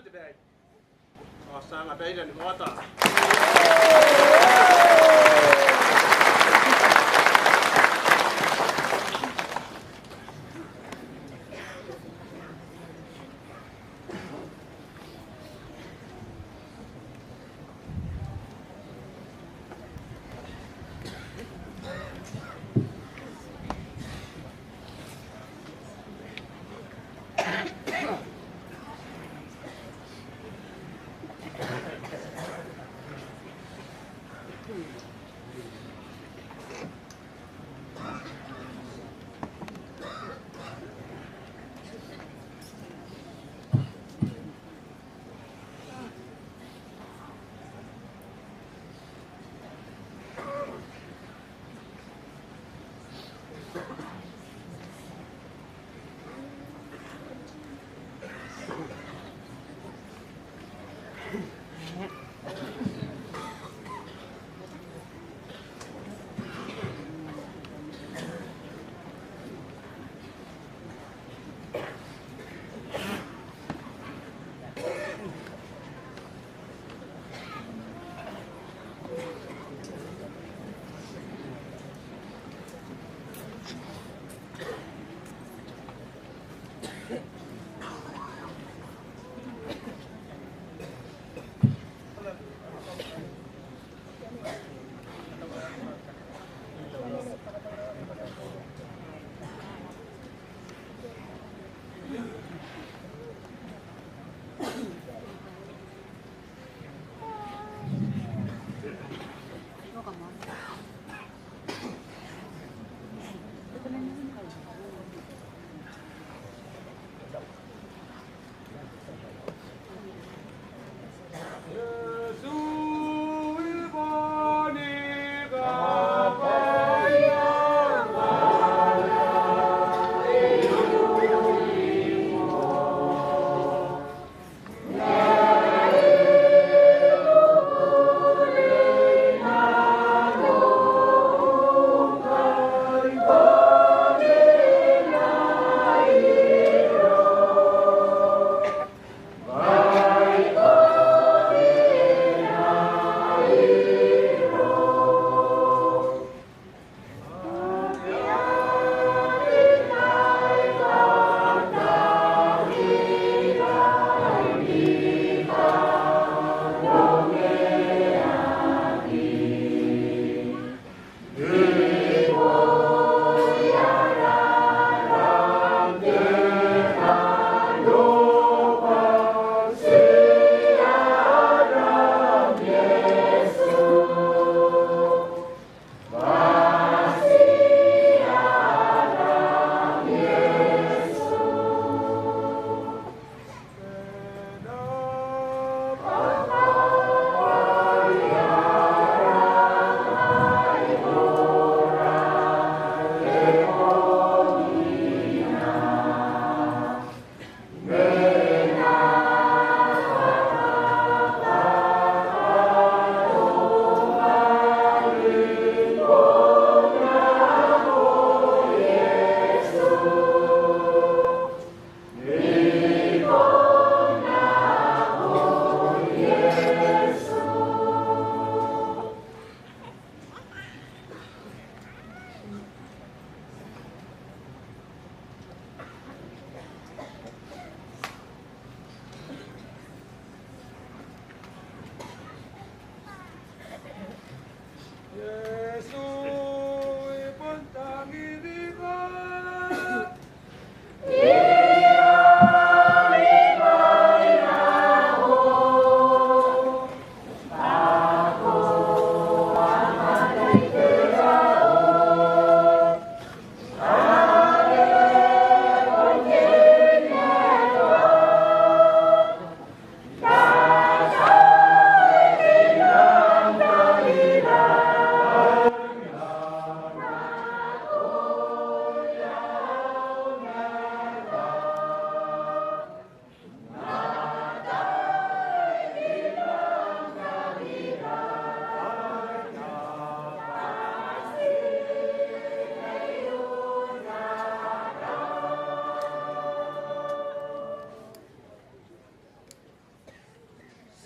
[SPEAKER 8] Tebaai. Sang abay dan kota.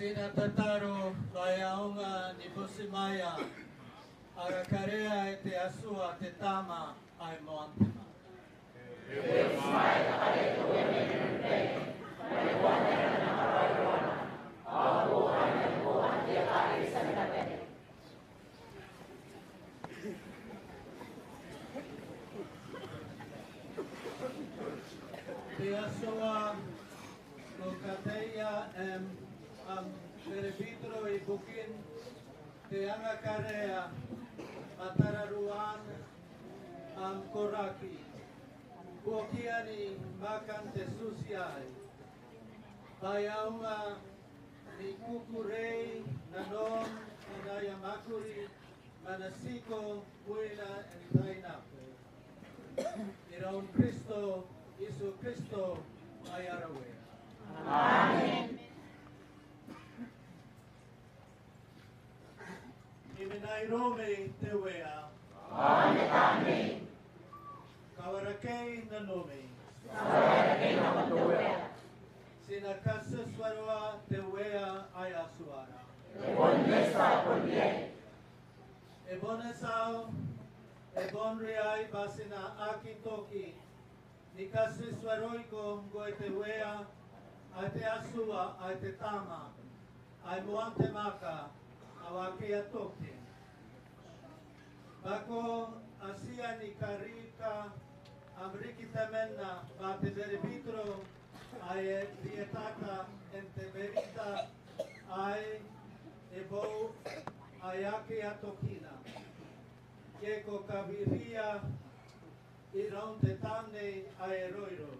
[SPEAKER 3] Sina tataro layaunga ni Busimaya. Arakarea te asua te tama ai moantema. Te asua ko kateia Berebitro i bukin te anga karea matararuan koraki. Kuokiani makan te susiai. Bayaunga ni kukurei nanon inaya makuri manasiko buena entaina. Iraun Kristo, Isu Kristo ayarawe.
[SPEAKER 7] Amen.
[SPEAKER 3] Iminairome te wea.
[SPEAKER 10] Amen.
[SPEAKER 3] Kawarakei na nome.
[SPEAKER 10] Kawarakei na nome.
[SPEAKER 3] Sinakasaswarwa te wea ay asuara.
[SPEAKER 10] Ebonesa ponye.
[SPEAKER 3] Ebonesao, ebonriai basina akitoki. Nikasaswaroiko goe te wea ay te asua ay te tama. Ay moante maka. Awakia toki. Bako asia ni karika amriki temena bate veribitro ay dietata ente verita ay ebo ayaki atokina. Keko kaviria iraun tetane ay eroiro.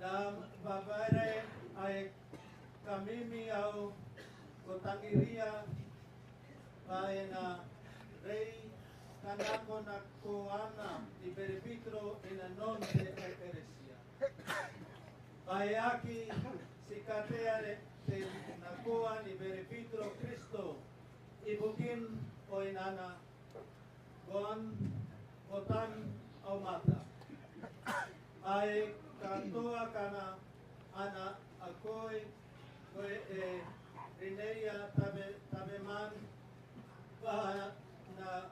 [SPEAKER 3] Nam babare ay kamimi au kotangiria paena rei kanako na koana di berebitro ina non de ekeresia. Paeaki sikatea te nakoa ni berebitro Kristo ibukin o inana goan botan au mata. Ai kantoa kana ana akoi koe Rineia tabeman na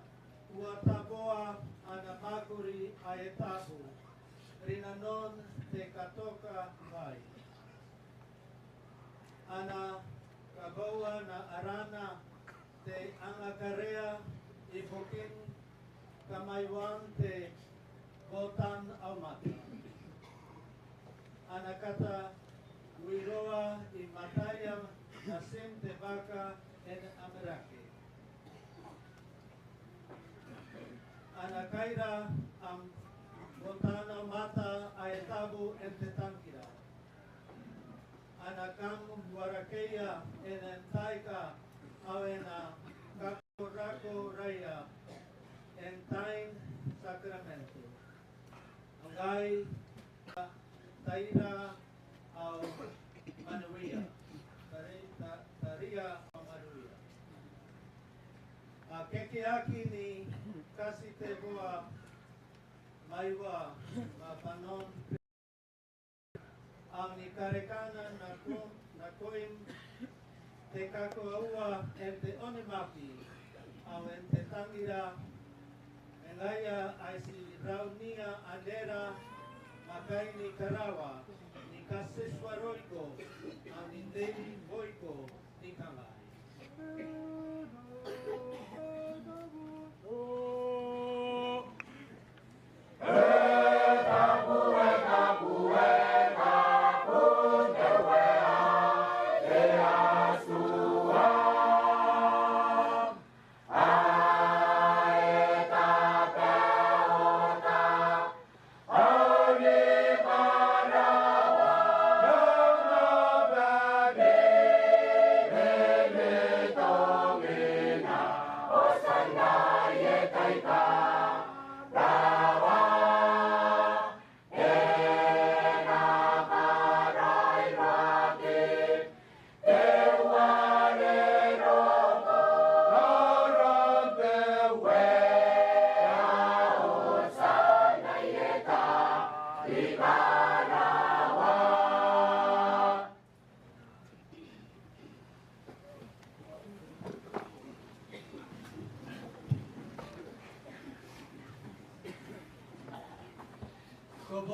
[SPEAKER 3] uataboa ana makuri aetabu. Rinanon te katoka vai. Ana kabawa na arana te angakarea ibukin kamaywan te botan aumata. Ana kata wiroa i mataya nasim te baka en amerake. Ana kaira botana mata aetabu en te tankira. Ana kam warakeia en entaika awena kakorako raya en tain sacramento. Angai taira au manuia. Taria au manuia. Kekeaki ni kasi te boa maiwa mapanon ang ni karekana na koim te kako aua en te onemapi au en te tangira engaya ay si raunia andera makai ni karawa ni kaseswaroiko ang ni David Boyko ni Kamai.
[SPEAKER 10] Para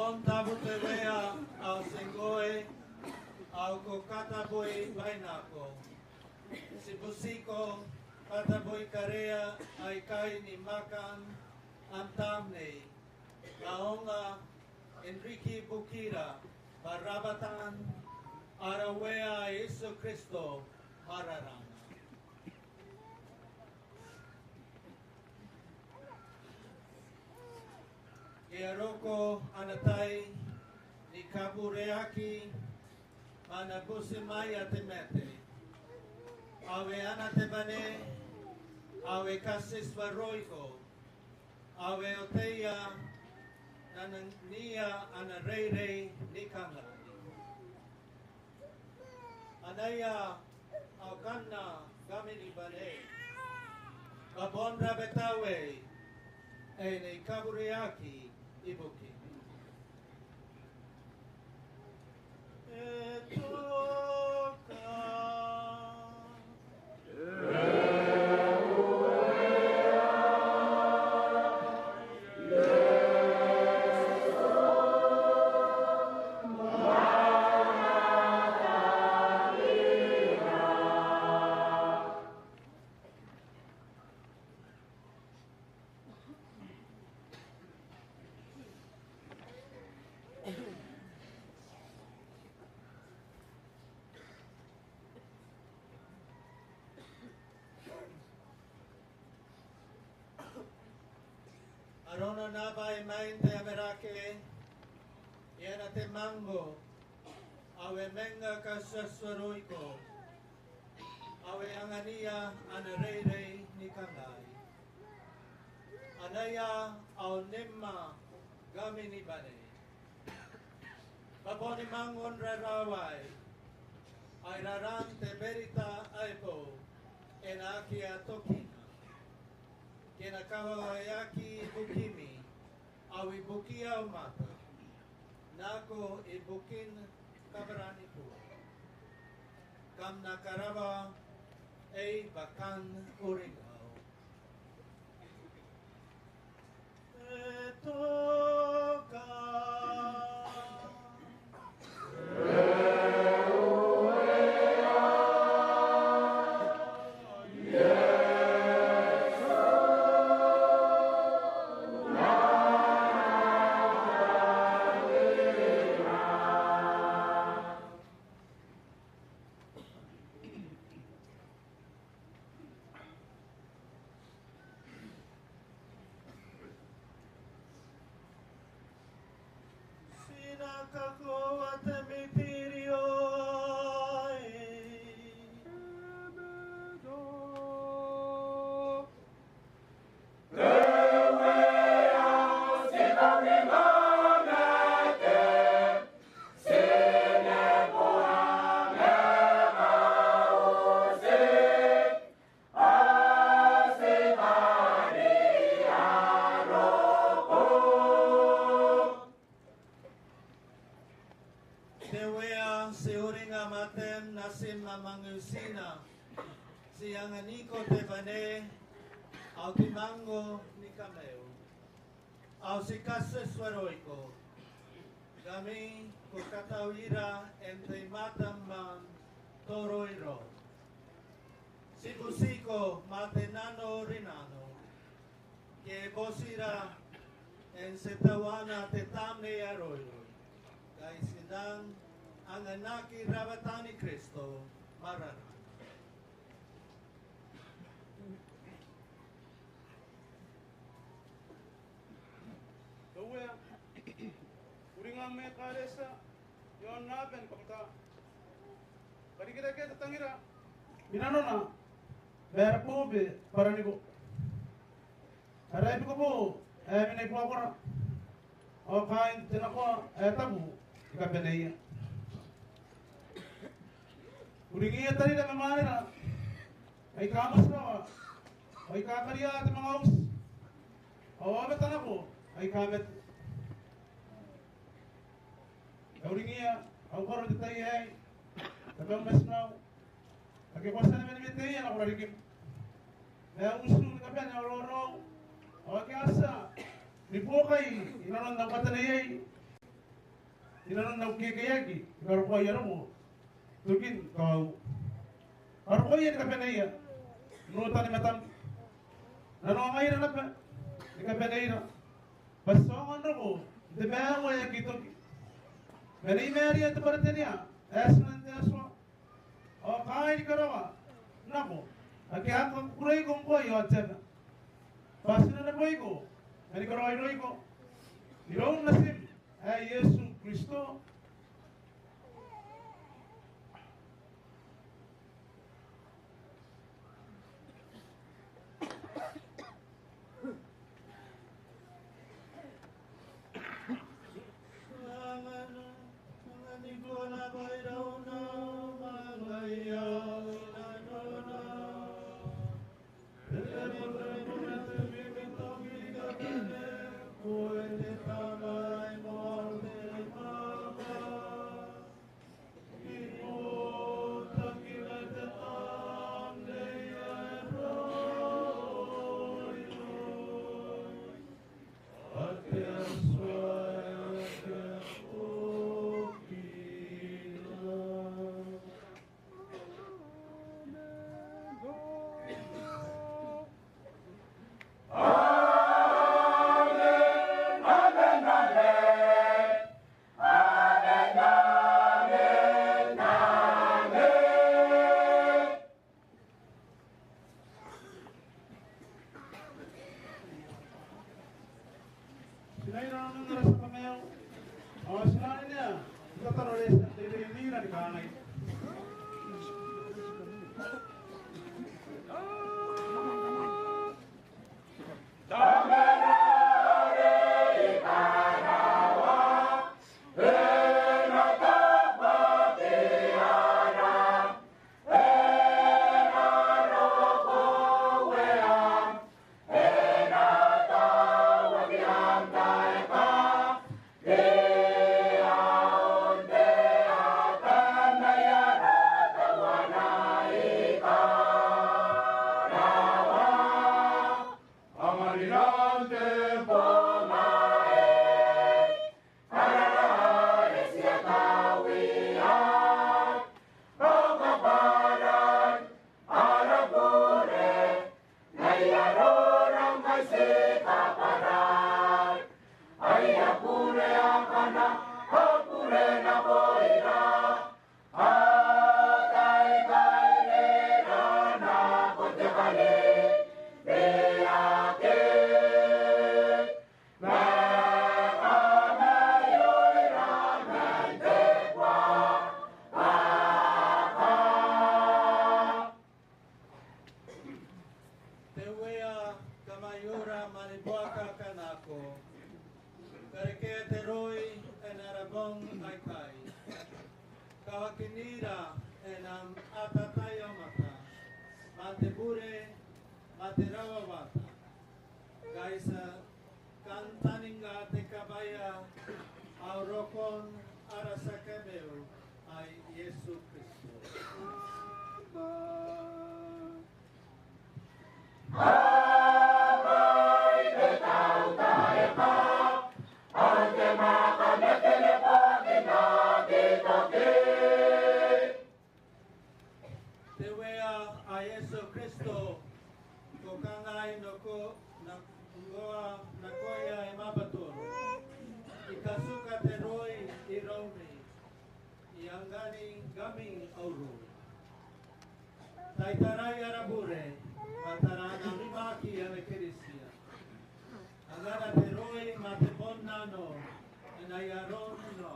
[SPEAKER 3] Bon tabu te wea au sengoe au ko kataboi bainako. Si busiko kataboi karea ai kai ni makan antamne. Naonga Enrique Bukira Barabatan Arawea Isu Cristo Mararanga. Iaroko anatai ni kabureaki manabusimaya temete. Awe anatebane, awe kasis varoiko, awe oteia anania anareire nikanga. Anaya aukana gamini bane, babon rabetawe, ene kabureaki. Ibuki. Arona naba e main te amerake, iana te mango, awe menga ka saswaroiko, awe angania ana rei ni kangai. Anaya au nimma gamini bane. Baboni mangon rarawai, ai raran te berita aipo, enakia tokina. Kena kawaiaki bukimi, awi bukia umata, nako ibukin kabarani po. Kam nakaraba ay bakan uringao. Ito ka. Siang aniko Tebaai, au timango ni kameo, au si kaseswaroiko, kami ko katawira entre matamman toroiro. Si busiko matenano rinano, que bosira en setawana tetamne aroyo, kay sinang ang anaki Raweaitina Cristo marana.
[SPEAKER 9] Wea, uringa me karesa, yon naben pakta. Kari kita kita tangira. Minano na, bayar po be para nigo. Aray ko po, minay po ako na. O kain din ako, tabu, ikabenaya. Uringiya tali na mamari na. Ay kamas na, ay kakariya at mga aus. Awabetan ako, ay kabet. Kauringia, au koro de tai ai. Tabang mesnau. Ake kwasa na menimete ya na kurarikim. Na usu ni kapen ya roro. O ake asa. Ni pokai inaron na kata na yai.
[SPEAKER 1] Inanon na kikayagi. Karukoy ano mo. Tugin kau. Karukoy yan kapenaya. Nuta ni matam. Nanongay na pa. Ni kapenaya. Pasongan na ko. Debang mo yan kito. Meri meri at paratenya. Esnan teswa. O kain karawa. Nako. Aki ako kuray kong boy o atyan. Pasin na boy ko. Meri karoy ko. Nirong nasim. Ay Yesu Kristo.
[SPEAKER 3] Kawakinira enam atatayamata matebure materawawata kaisa kantaninga tekabaya aurokon arasakemeu ay Yesu Kristo.
[SPEAKER 10] Amay betau taepa ante makanetele pagina ditoki.
[SPEAKER 3] Tewea a Yesu Kristo kokangai noko na ngoa na koya emabatoro ikasuka teroi iromi iangani gaming auru taitarai arabure matarana limaki amekerisia angana teroi matebonnano enayaron no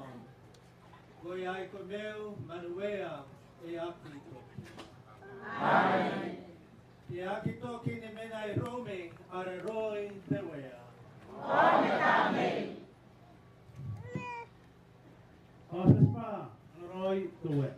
[SPEAKER 3] goyai komeu manuea e akito.
[SPEAKER 10] Amen.
[SPEAKER 3] Iakito kinemena Rome areroi tewea.
[SPEAKER 10] Amen.
[SPEAKER 1] Oses pa, aroi tuwe.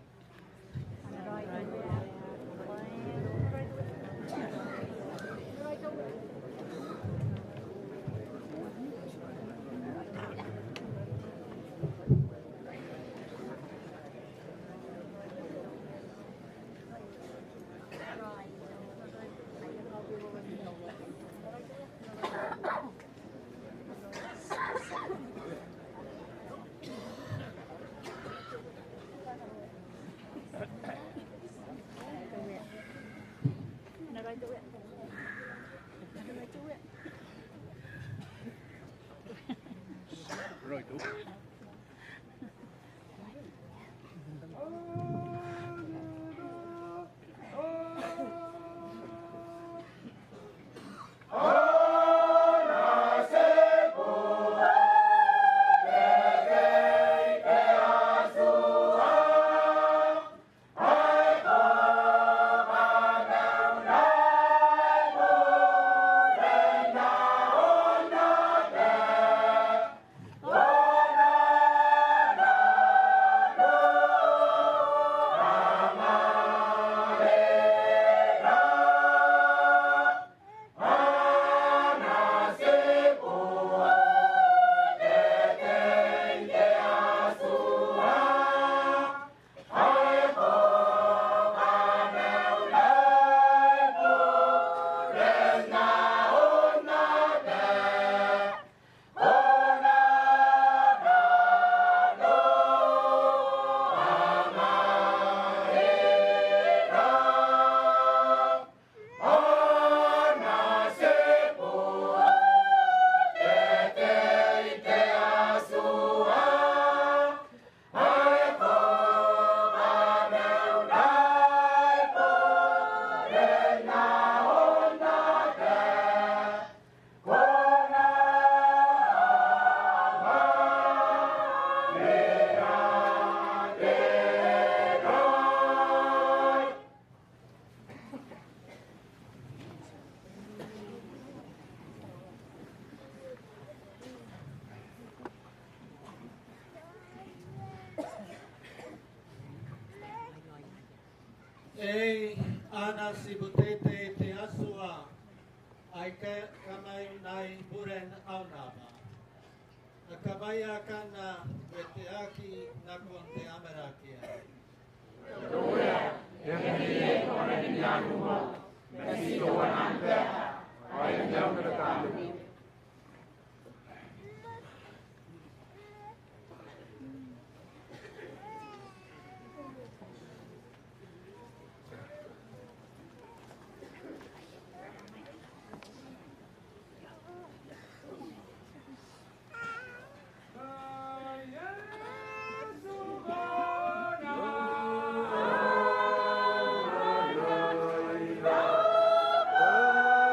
[SPEAKER 3] E ana si butete te asua ai ke kamai nai buren aunama. Akabaya kana wete aki na konte amerakia.
[SPEAKER 10] Doya, yang orang ini aku mau, mesti doa nanti, ayam jauh berkali.
[SPEAKER 11] Oh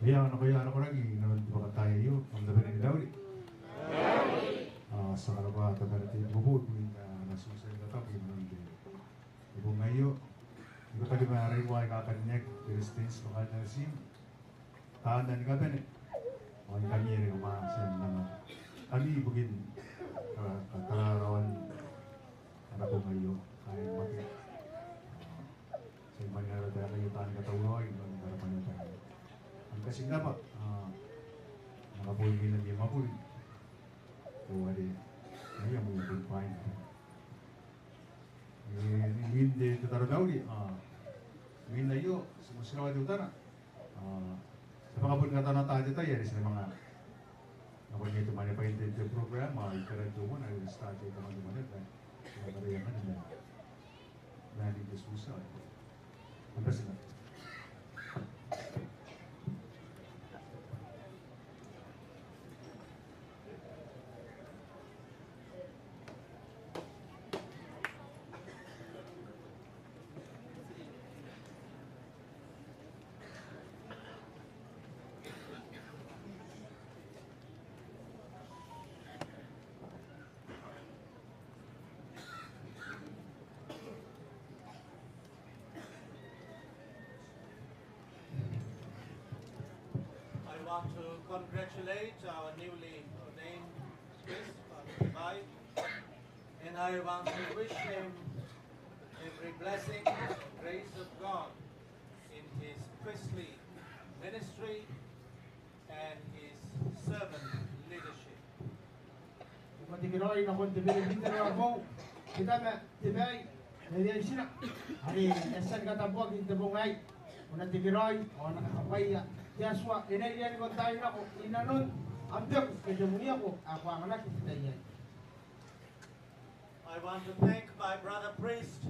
[SPEAKER 11] Kaya ano ko lagi, naman di ba tayo yun, ang labi ng Daudi. Sa kalaba, tabarati, bubud, nasusay na tabi, ibu ngayo, ibu tadi maaaring mo ay kakanyag, Christines, lokal na sim, tahanan ka ba ni? O ang kanyari, umahasan naman. Kami ibugin, katalarawan, anak ko ngayo, kaya mati. Sa iman nga rin tayo, tahan katawloy, ang karapan na tayo. Ang kasing dapat, nakapuloy lang yung mapuloy. So, ngayon mo yung fine. Hindi tutaro daw di. Minna yo, sumusirawa di utara. Sa mga pun nga tanong tayo tayo, yari sila mga nakunya ito mani pa yung program, ikaran ito mo, nag-start ito mga dumanit. Kaya karayaman nila. Nandito susah. Terima kasih.
[SPEAKER 3] I want to congratulate our newly ordained priest, Father Tebaai, and I want to wish him every blessing and grace of God in his priestly ministry and his servant leadership.
[SPEAKER 4] Matikiroy na kon tibili bintero ako. Kita na Tebaai. Nadiyan sila. Hari yasan Katabuan in Tebaai. Una tikiroy o nakakapaya. Yaswa inaiyan ko tayo na ko inanon amdek kedemunya ko ako ang anak kita yan.
[SPEAKER 3] I want to thank my brother priest.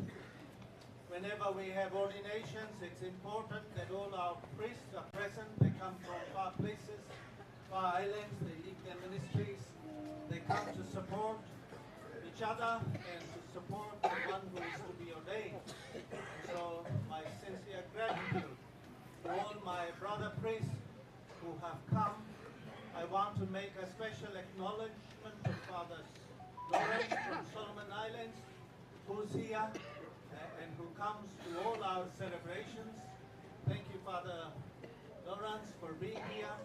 [SPEAKER 3] Whenever we have ordinations, it's important that all our priests are present. They come from far places, far islands, they leave their ministries. They come to support each other and to support the one who is to be ordained. So my sincere gratitude to all my brother priests who have come. I want to make a special acknowledgement to Father Lawrence from Solomon Islands, who's here and who comes to all our celebrations. Thank you, Father Lawrence, for being here.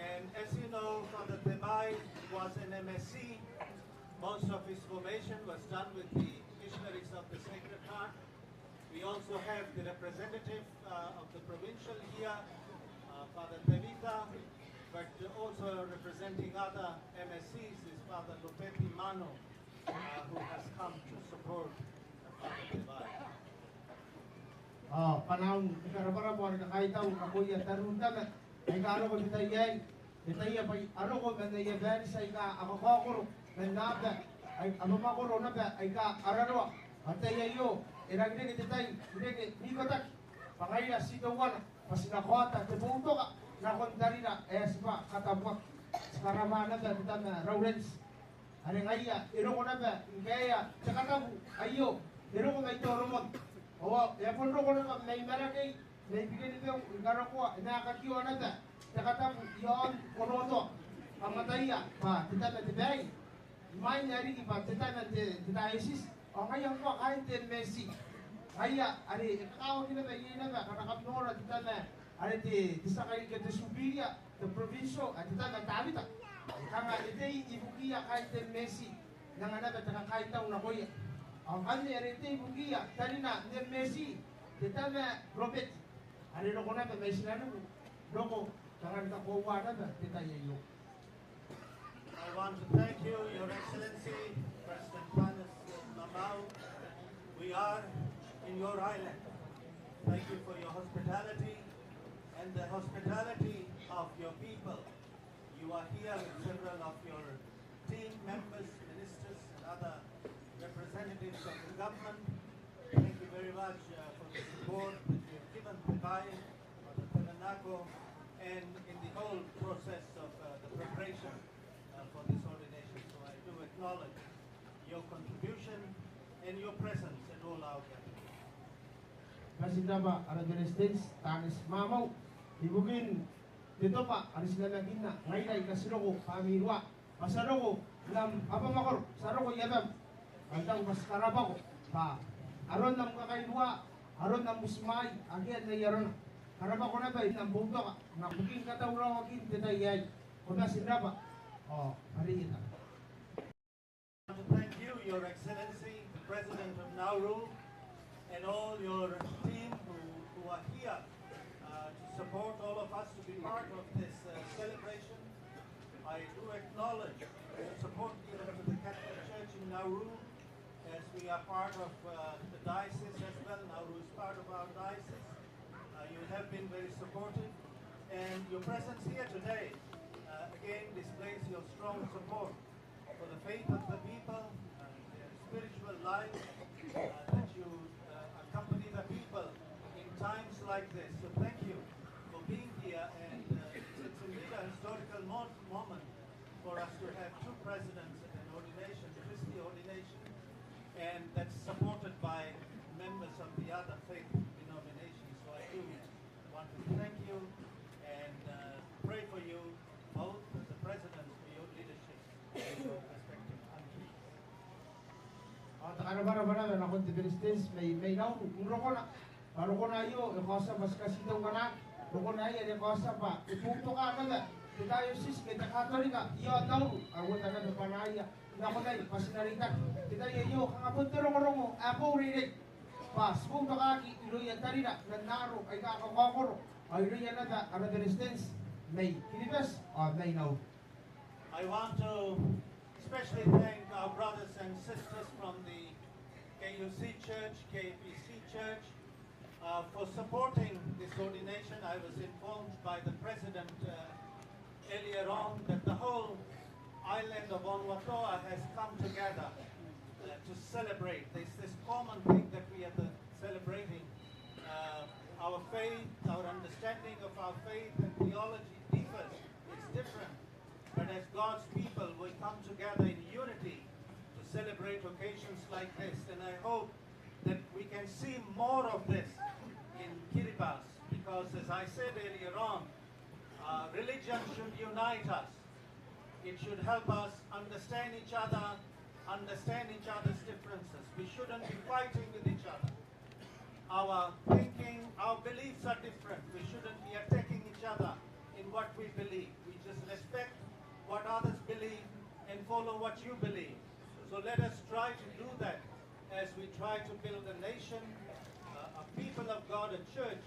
[SPEAKER 3] And as you know, Father Tebaai was an MSc. Most of his formation was done with the missionaries of the Sacred Heart. We also have the representative of the provincial here, Father Tevita, but also representing other MSCs is Father Lopeti Mano, who has come to support Father Tebaai.
[SPEAKER 4] Panahon ikarabara mo ang nakaitaw ako yung tarundan ay kaano ko ditayay ditaya pa ano ko ganaya bani sa ika ako kokoro nanda ay amamakoro na ba ay ka arano atayayo iragde ditay direke nikotak pangaya sigawan pasinakota tebuto ka na kondarina espa Katabuan sekarang na ba ditana Raweaitina ari ngaya iro ko na ba kaya Katabu ayo iro ko may toromon. Oh, ya pun roko na may malaki, may bigyan nito yung garakuha, nakakakiwa na ta. Nakatapo, yon, konoto, pamataya, pa, tita na Tebaai. May nari iba, tita na diocese, o ngayon po, kahit Messi. Kaya, ari, kakawag na ba, yun na ba, katakapnora, tita na, ari, tisa kayo ka Subiria, the provincial, at tita na Tabita. Kanga, ito ibukiya kahit Messi, nang na ba, kahit taong na kuya. Ang kanya rete bugia tadi na ne Messi kita na Robert ari no kona pa Messi na no loko tangan ka ko wa na kita yayo.
[SPEAKER 3] I want to thank you, Your Excellency, President Panis Mamau. We are in your island. Thank you for your hospitality and the hospitality of your people. You are here with several of your team members, ministers, and other representatives of the government. Thank you very much for the support that you have given Tebaai, for the Tabernacle, and in the whole process of the preparation for this ordination. So I do acknowledge your contribution and your presence at all our gatherings.
[SPEAKER 4] Masih ba ara Palestines tanis mamaw ibugin dito pa aris na lagi na ngayon kasiro ko pamirwa pasaro ko lam apa makor saro ko yabam Antang mas karabako pa aron nam kakailwa aron nam musmay agian na yaron karabako na ba nang buto ka na bugin katawra wakin detayay kuna sinaba ari ita.
[SPEAKER 3] I want to thank you, Your Excellency, the President of Nauru, and all your team who are here to support all of us to be part of this celebration. I do acknowledge the support given to the Catholic Church in Nauru, as we are part of the diocese as well. Nauru is part of our diocese. You have been very supportive, and your presence here today again displays your strong support for the faith of the people, their spiritual life, that you are the people in times like this. So thank you for being here, and it's indeed a historical moment for us to have two presidents in an ordination, Christi ordination, and that's supported by members of the other faith denominations. So I do want to thank you and pray for you, both the presidents, for your leadership in your respective countries.
[SPEAKER 4] Takana-bara-bara na kon tibiristes may naw rokona. Rokona yo kosa mas kasitaw kana. Rokona ya kosa pa. Ipunto ka na diocese kita Katolika yo naw awot na panaya. Na ko dai pasinaritan. Kita yo kangapon rongo ako rin. Pas punto ka ki iluya tarira naro ay ka kokoro. Ay iluya na da ana resistance may kinipas may naw.
[SPEAKER 3] I want to especially thank our brothers and sisters from the KUC Church, KPC Church, for supporting this ordination. I was informed by the President earlier on that the whole island of Vanuatu has come together to celebrate. There's this common thing that we are celebrating. Our faith, our understanding of our faith and theology differs. It's different. But as God's people, we come together in unity to celebrate occasions like this. And I hope that we can see more of this in Kiribati, because as I said earlier on, religion should unite us. It should help us understand each other, understand each other's differences. We shouldn't be fighting with each other. Our thinking, our beliefs are different. We shouldn't be attacking each other in what we believe. We just respect what others believe and follow what you believe. So let us try to do that as we try to build a nation, a people of God, a church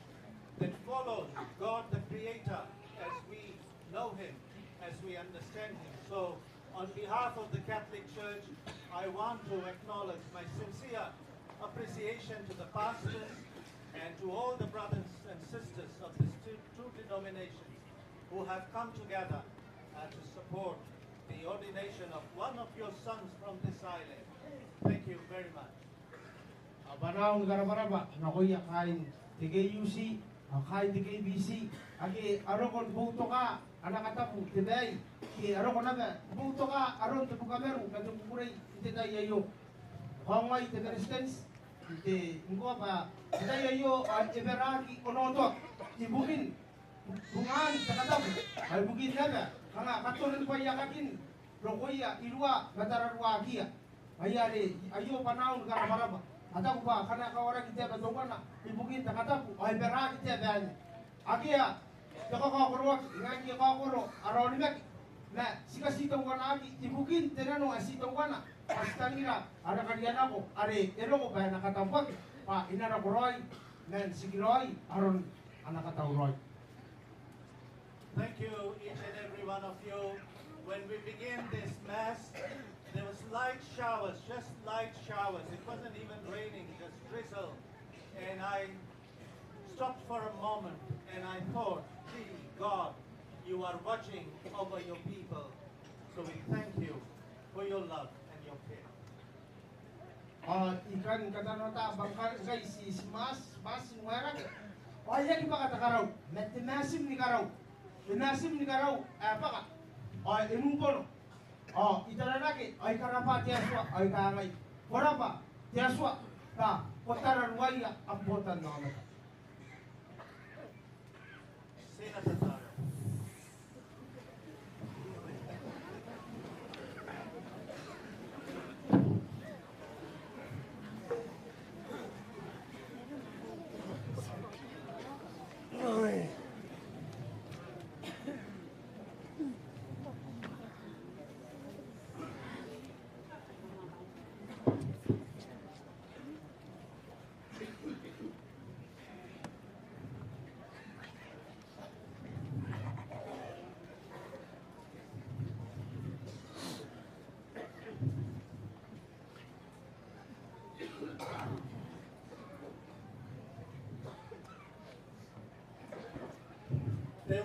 [SPEAKER 3] that follows God the Creator as we know Him, as we understand Him. So on behalf of the Catholic Church, I want to acknowledge my sincere appreciation to the pastors and to all the brothers and sisters of these two denominations who have come together to support the ordination of one of your sons from this island. Thank you very much.
[SPEAKER 4] Abanaw gara-baraba nakoya kain TKUC, kain TKBC, agi arokon buto ka anak katapu Tebaai, ki arokon naga buto ka aron te bukameru kadung kuray ite tayo. Hongway te resistance ite ngo pa tayo eberagi onoto ibukin bungan takatapu ay bukin naga kanga katulan pa yakakin rokoya ilua gatararwa kia ayare ayo panaun gara-baraba ataku ba kana kawarang ite kadongana ibukin takatapu ay beragi te banya akia yakakakoro ngaki kakoro aronimek na sikasitong wana aki ibukin tenano asitong wana astangira ada kalian ako are eroko ba nakatampot pa inara koroy men sigiroy aron anak katauroy.
[SPEAKER 3] Thank you, each and every one of you. When we began this Mass, there was light showers, just light showers. It wasn't even raining, just drizzle. And I stopped for a moment and I thought, gee, God, you are watching over your people. So we thank you for your love and your care.
[SPEAKER 4] Ikan kata nota bangkar guys is mas nuera. Oh iya kita kata karau, masim ni karau. Nasim ni karau apa ka? Imumpon. Itaranake ay karapa tiaswa ay kangay. Korapa tiaswa ta kotaran waya ampotan naman.
[SPEAKER 3] Senator.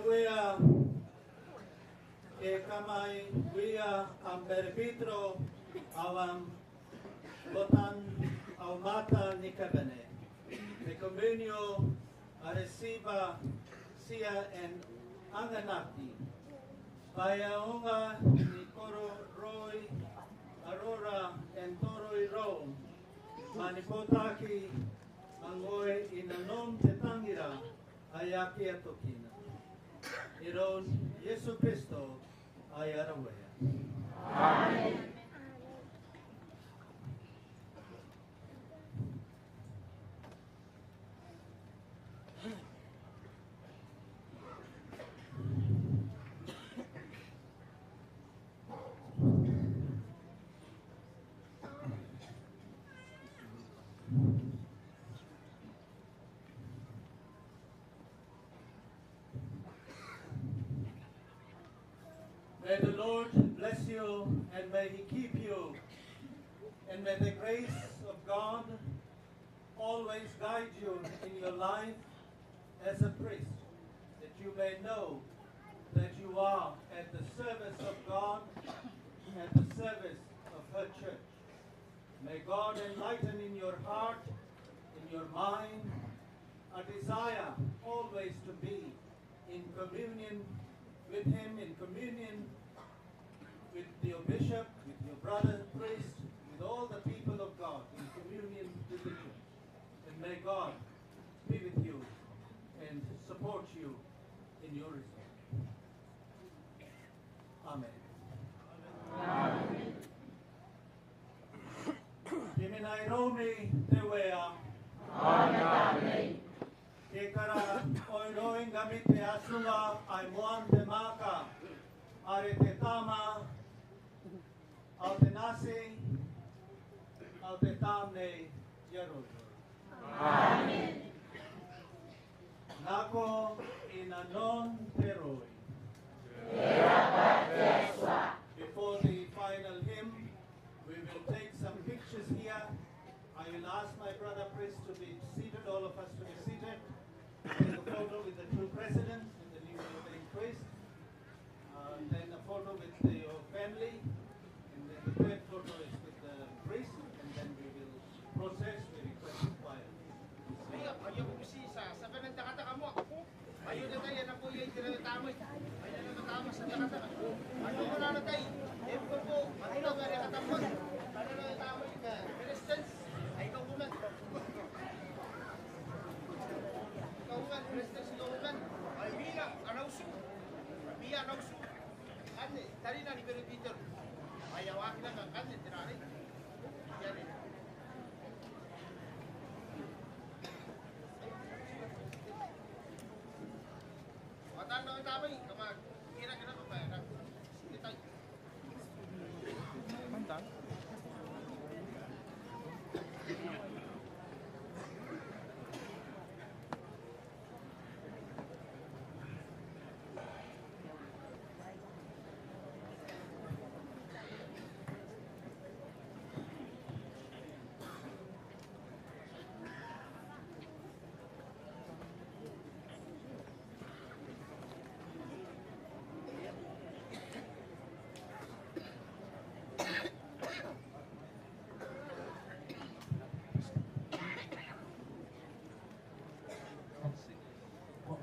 [SPEAKER 3] We are Amberditro awam botan au mata nikabene. communio aresiba sia en anganaki. Payaonga ni koro roi arora en toroi ro. Manipotaki mangoe inanom te tangira ayaki atokina. Iron Yesu Kristo ay Raweaitina.
[SPEAKER 5] Amen.
[SPEAKER 3] May the Lord bless you and may He keep you, and may the grace of God always guide you in your life as a priest, that you may know that you are at the service of God and the service of her church. May God enlighten in your heart, in your mind, a desire always to be in communion with Him, in communion with your bishop, with your brother priest, with all the people of God, in communion with the church. And may God be with you and support you in your resolve. Amen.
[SPEAKER 5] Amen.
[SPEAKER 3] Piminay Romi Tewea.
[SPEAKER 5] Amen.
[SPEAKER 3] Kekara oiroing gamit te asula ay muan te maka. Are te tama, au te nasi, au te tamne yerul.
[SPEAKER 5] Amen.
[SPEAKER 3] Nako ina non teroi. Before the final hymn, we will take some pictures here. I will ask my brother priest to be seated, all of us to be seated. Take a photo with the two presidents and the new ordained priest. Then a photo with your family, and then the third photo is with the priest, and then we will process the request of choir.
[SPEAKER 4] Ayo busi sa kanan taka mo. Ayo na tayo na po yung tinatama. Ayo na matama sa taka. Ano mo na tayo? Ito po, ano na kaya katapos? Ano na tama ka? Resistance. Ay ikaw kuman. Ikaw kuman, resistance ikaw kuman. Ay biya, anausu. Biya anausu. Ane, tadi na ni Peter. Ayaw akin na kan tinari. Yan eh. Matan na tama eh, kamag kira-kira pa pa. Kita.
[SPEAKER 2] Mantan.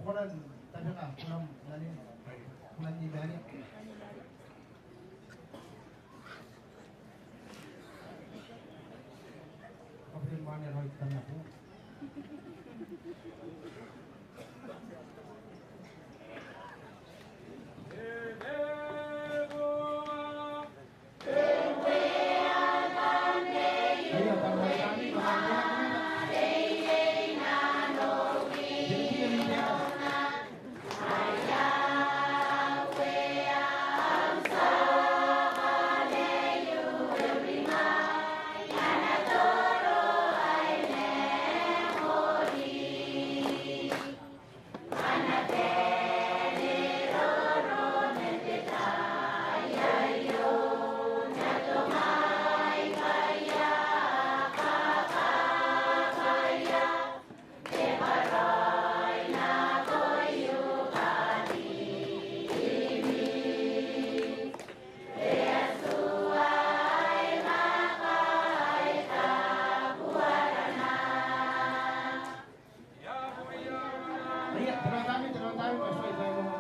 [SPEAKER 4] Kunan tabi ka, kunan ni Bani. Kapag Bani Roy tanya po.
[SPEAKER 5] Amen.
[SPEAKER 4] tenang kami pasal saya mau ngomong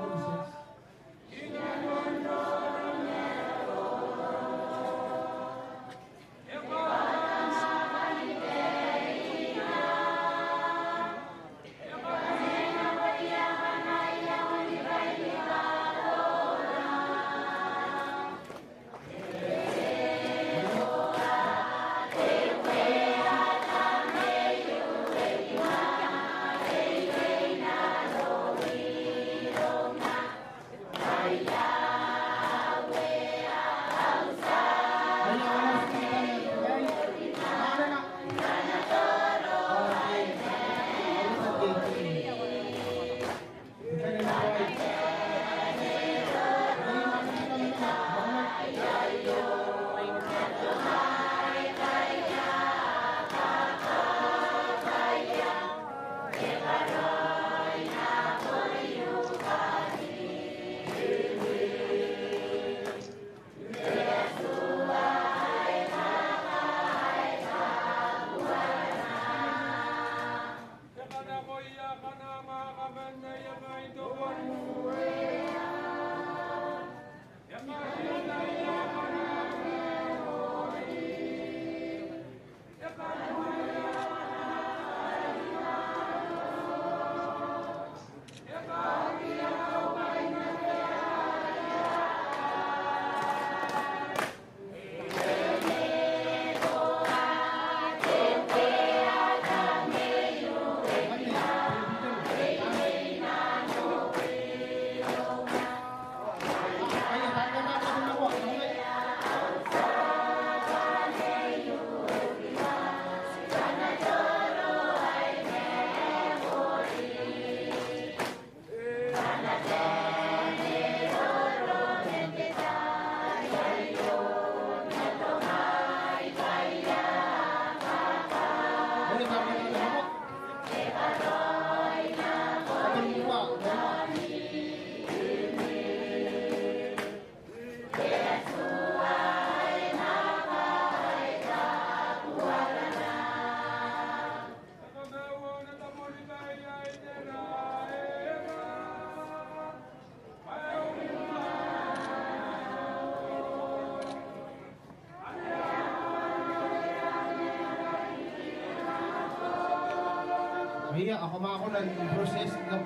[SPEAKER 4] Iya, ako nag-process ng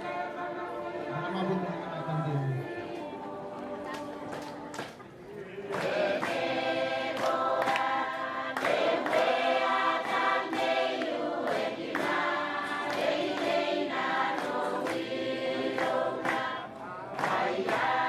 [SPEAKER 4] mabot ng ating din.
[SPEAKER 5] Yeah.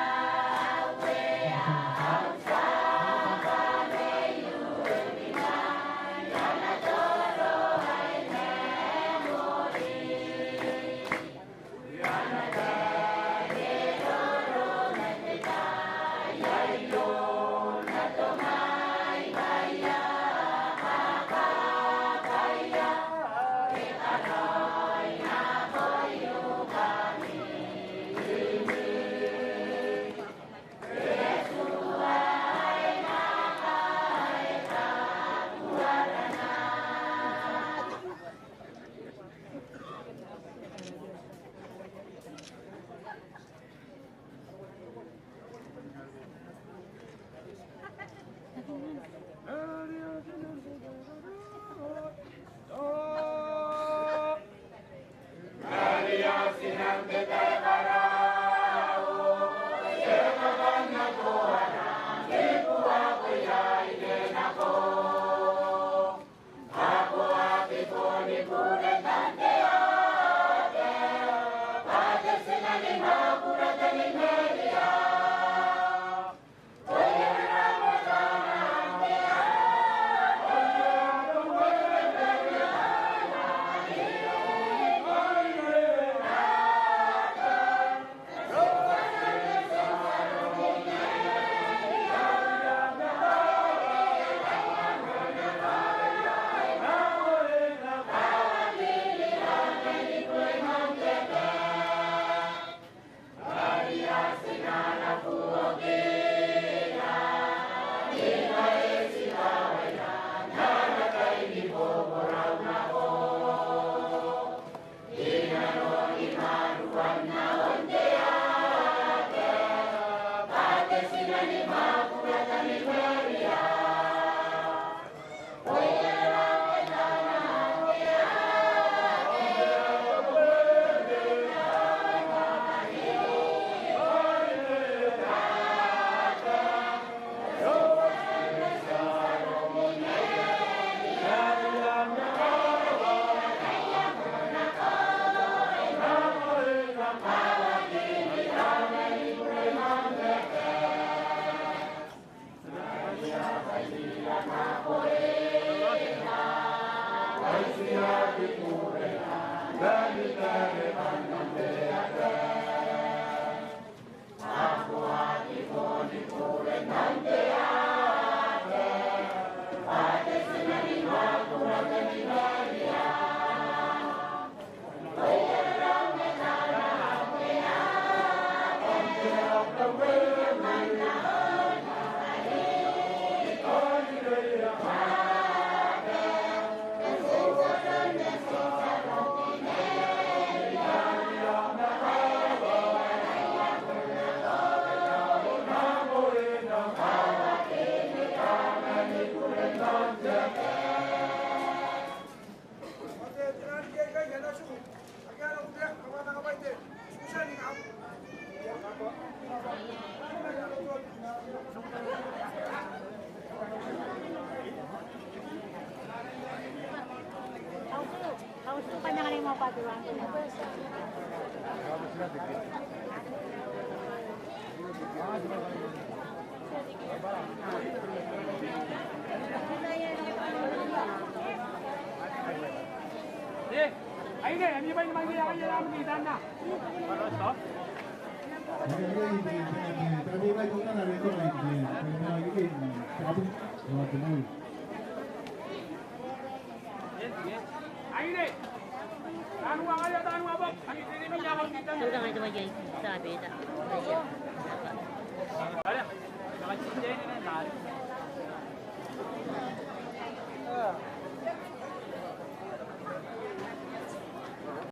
[SPEAKER 12] Panjangan yang mau patuan.
[SPEAKER 2] Ahí ne, ini bayi mandi akan jalan di sana. Kalau stop. Ahí ne. Tahan uang aja, tahan uang abang. Ini minyak kalau kita.
[SPEAKER 12] Sudah nggak itu aja. Sabi dah.